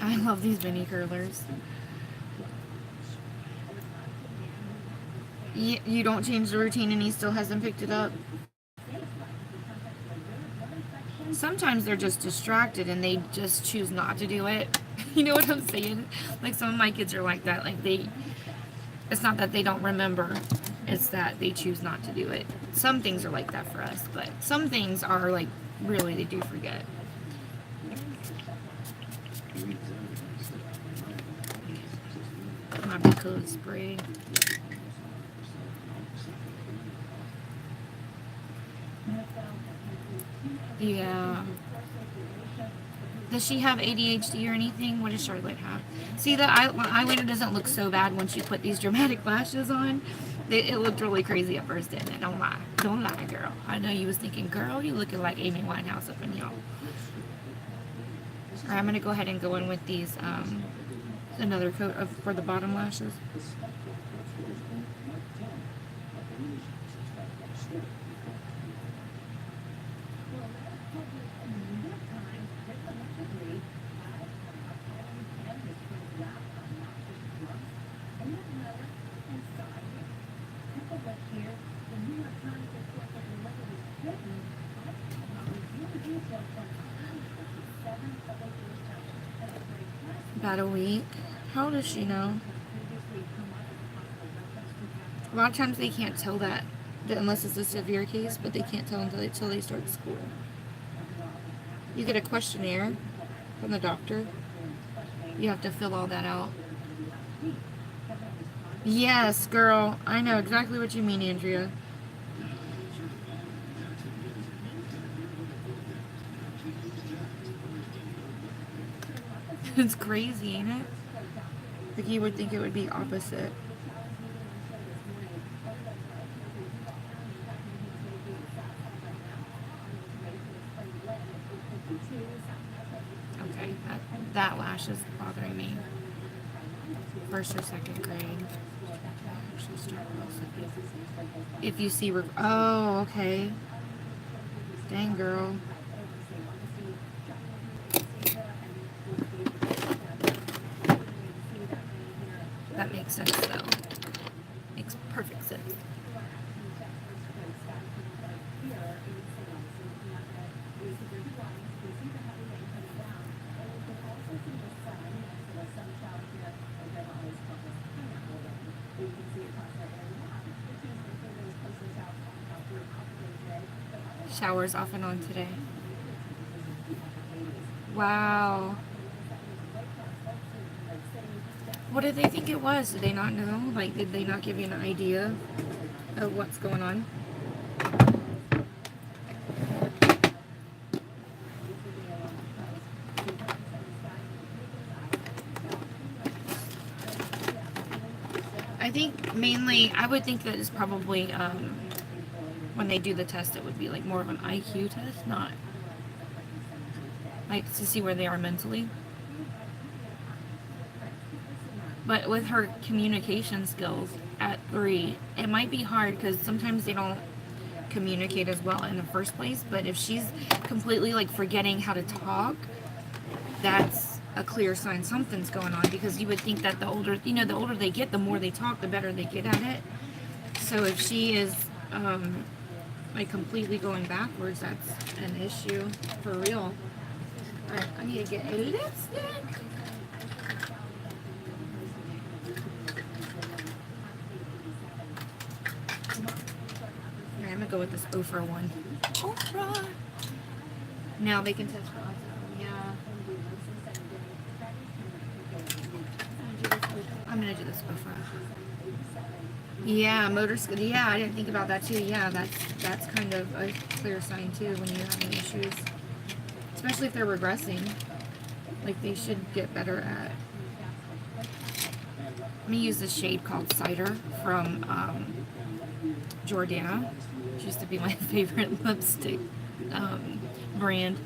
I love these mini curlers. You don't change the routine and he still hasn't picked it up. Sometimes they're just distracted and they just choose not to do it. You know what I'm saying? Like some of my kids are like that. Like it's not that they don't remember, it's that they choose not to do it. Some things are like that for us, but some things are like really they do forget. My code spray. Yeah. Does she have ADHD or anything? What does Charlotte have? See, the eyeliner doesn't look so bad once you put these dramatic lashes on. It looked really crazy at first, didn't it? Don't lie. Don't lie, girl. I know you was thinking, girl, you looking like Amy Winehouse up in y'all. Alright, I'm going to go ahead and go in with these, another coat for the bottom lashes. About a week. How does she know? A lot of times they can't tell that unless it's a severe case, but they can't tell until they start school. You get a questionnaire from the doctor. You have to fill all that out. Yes, girl. I know exactly what you mean, Andrea. It's crazy, ain't it? Like you would think it would be opposite. Okay, that lash is bothering me. First or second grade. Actually start if you see, oh, okay. Dang, girl. That makes sense, though. Makes perfect sense. Showers off and on today. Wow. What did they think it was? Did they not know? Like, did they not give you an idea of what's going on? I think mainly, I would think that it's probably, when they do the test, it would be like more of an IQ test, not like to see where they are mentally. But with her communication skills at 3, it might be hard because sometimes they don't communicate as well in the first place. But if she's completely like forgetting how to talk, that's a clear sign something's going on, because you would think that the older they get, the more they talk, the better they get at it. So if she is like completely going backwards, that's an issue for real. Alright, I need to get a lipstick. go with this Ofra one. Ofra! Now they can test for autism. Yeah. I'm gonna do this Ofra. Yeah, motor skill. Yeah, I didn't think about that too. Yeah, that's kind of a clear sign too when you're having issues, especially if they're regressing. Like they should get better at. I'm gonna use this shade called Cider from Jordana. Which used to be my favorite lipstick brand.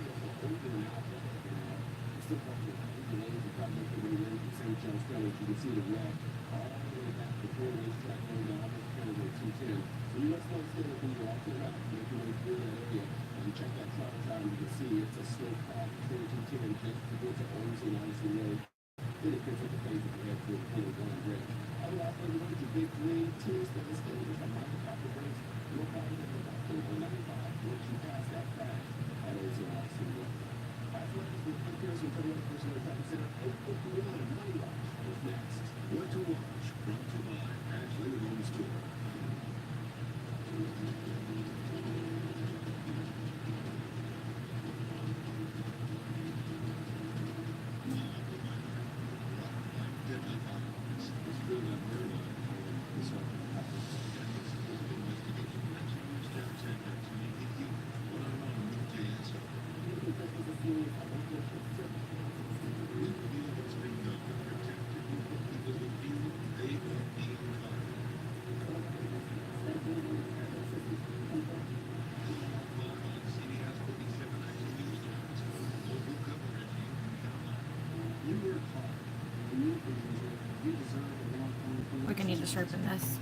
We're gonna need to sharpen this.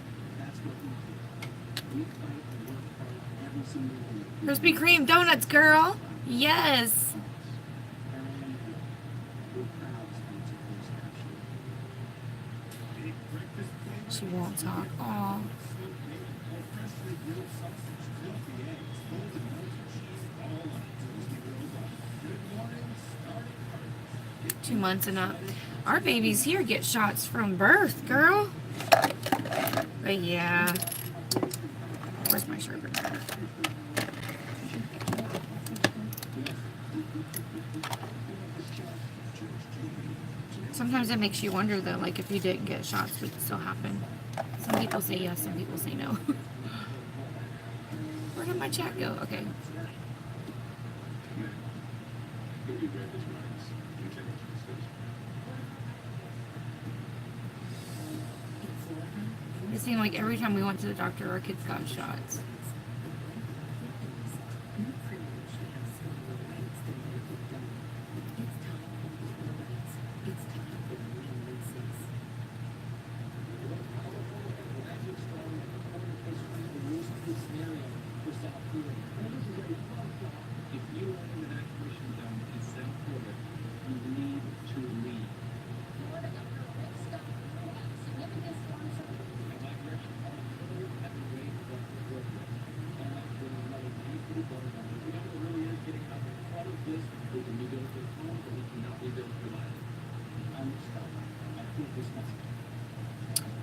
Krispy Kreme donuts, girl. Yes. She won't talk. Aw. 2 months and up. Our babies here get shots from birth, girl. But yeah. Where's my sharpener? Sometimes it makes you wonder though, like if you didn't get shots, would it still happen? Some people say yes, some people say no. Where did my chat go? Okay. It seemed like every time we went to the doctor, our kids got shots.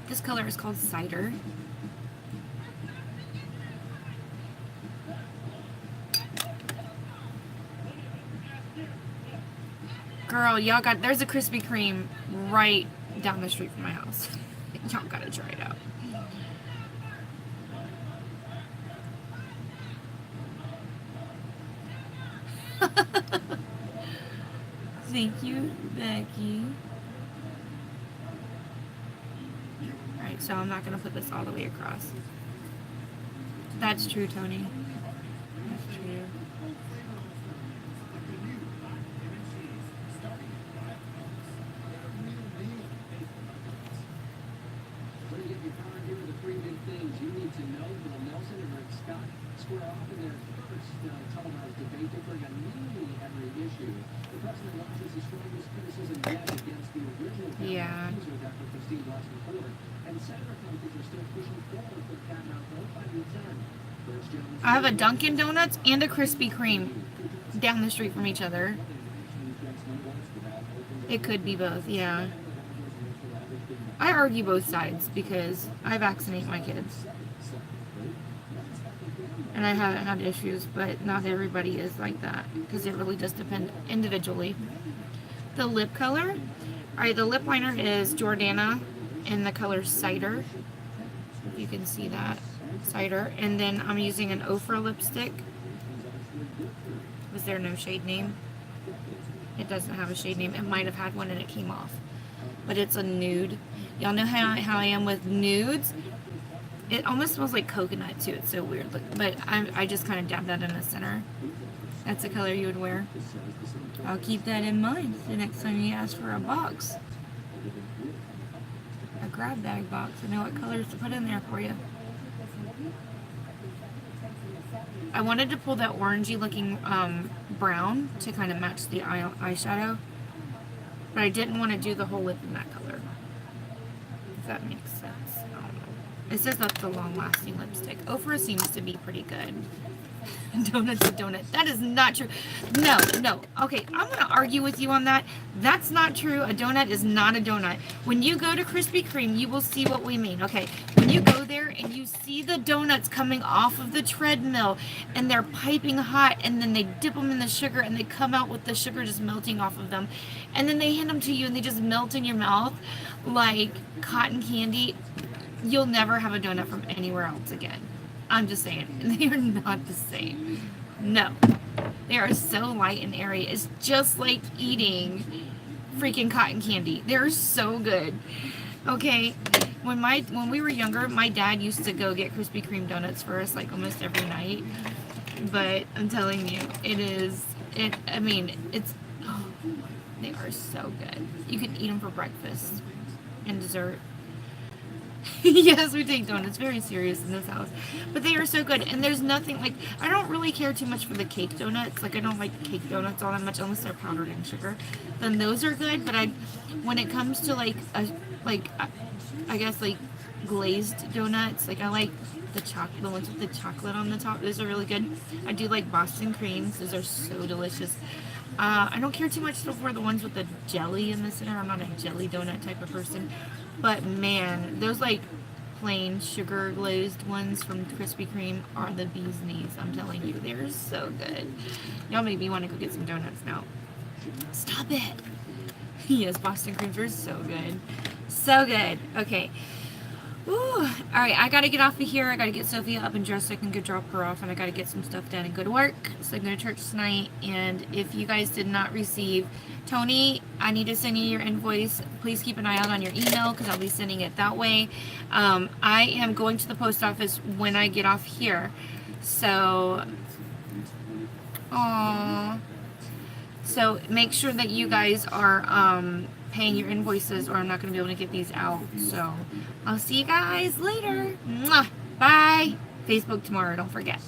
This color is called Cider. Girl, y'all got, there's a Krispy Kreme right down the street from my house. Y'all gotta try it out. Thank you, Becky. Alright, so I'm not going to put this all the way across. That's true, Tony. That's true. Yeah. I have a Dunkin' Donuts and a Krispy Kreme down the street from each other. It could be both, yeah. I argue both sides because I vaccinate my kids. And I haven't had issues, but not everybody is like that because it really does depend individually. The lip color. Alright, the lip liner is Jordana in the color Cider. If you can see that. Cider. And then I'm using an Ofra lipstick. Was there no shade name? It doesn't have a shade name. It might have had one and it came off. But it's a nude. Y'all know how I am with nudes. It almost smells like coconut too. It's so weird. But I just kind of dabbed that in the center. That's the color you would wear. I'll keep that in mind the next time you ask for a box. A grab bag box. I know what colors to put in there for you. I wanted to pull that orangey looking brown to kind of match the eyeshadow. But I didn't want to do the whole lip in that color. If that makes sense. I don't know. It says that's a long-lasting lipstick. Ofra seems to be pretty good. Donut's a donut. That is not true. No. Okay, I'm going to argue with you on that. That's not true. A donut is not a donut. When you go to Krispy Kreme, you will see what we mean. Okay, when you go there and you see the donuts coming off of the treadmill and they're piping hot and then they dip them in the sugar and they come out with the sugar just melting off of them. And then they hand them to you and they just melt in your mouth like cotton candy. You'll never have a donut from anywhere else again. I'm just saying, they are not the same. No. They are so light and airy. It's just like eating freaking cotton candy. They're so good. Okay, when we were younger, my dad used to go get Krispy Kreme donuts for us like almost every night. But I'm telling you, they are so good. You can eat them for breakfast and dessert. Yes, we take donuts very serious in this house, but they are so good. And there's nothing like, I don't really care too much for the cake donuts. Like I don't like cake donuts all that much unless they're powdered in sugar. Then those are good. But when it comes to I guess like glazed donuts, like I like the ones with the chocolate on the top. Those are really good. I do like Boston creams. Those are so delicious. I don't care too much for the ones with the jelly in the center. I'm not a jelly donut type of person. But man, those like plain sugar glazed ones from Krispy Kreme are the bee's knees. I'm telling you, they're so good. Y'all make me want to go get some donuts now. Stop it. Yes, Boston creams are so good. So good. Okay. Ooh. Alright, I gotta get off of here. I gotta get Sophia up and dressed so I can go drop her off, and I gotta get some stuff done and go to work. So I'm going to church tonight. And if you guys did not receive, Tony, I need to send you your invoice. Please keep an eye out on your email because I'll be sending it that way. I am going to the post office when I get off here. So, so make sure that you guys are paying your invoices or I'm not going to be able to get these out. So I'll see you guys later. Mwah. Bye. Facebook tomorrow, don't forget.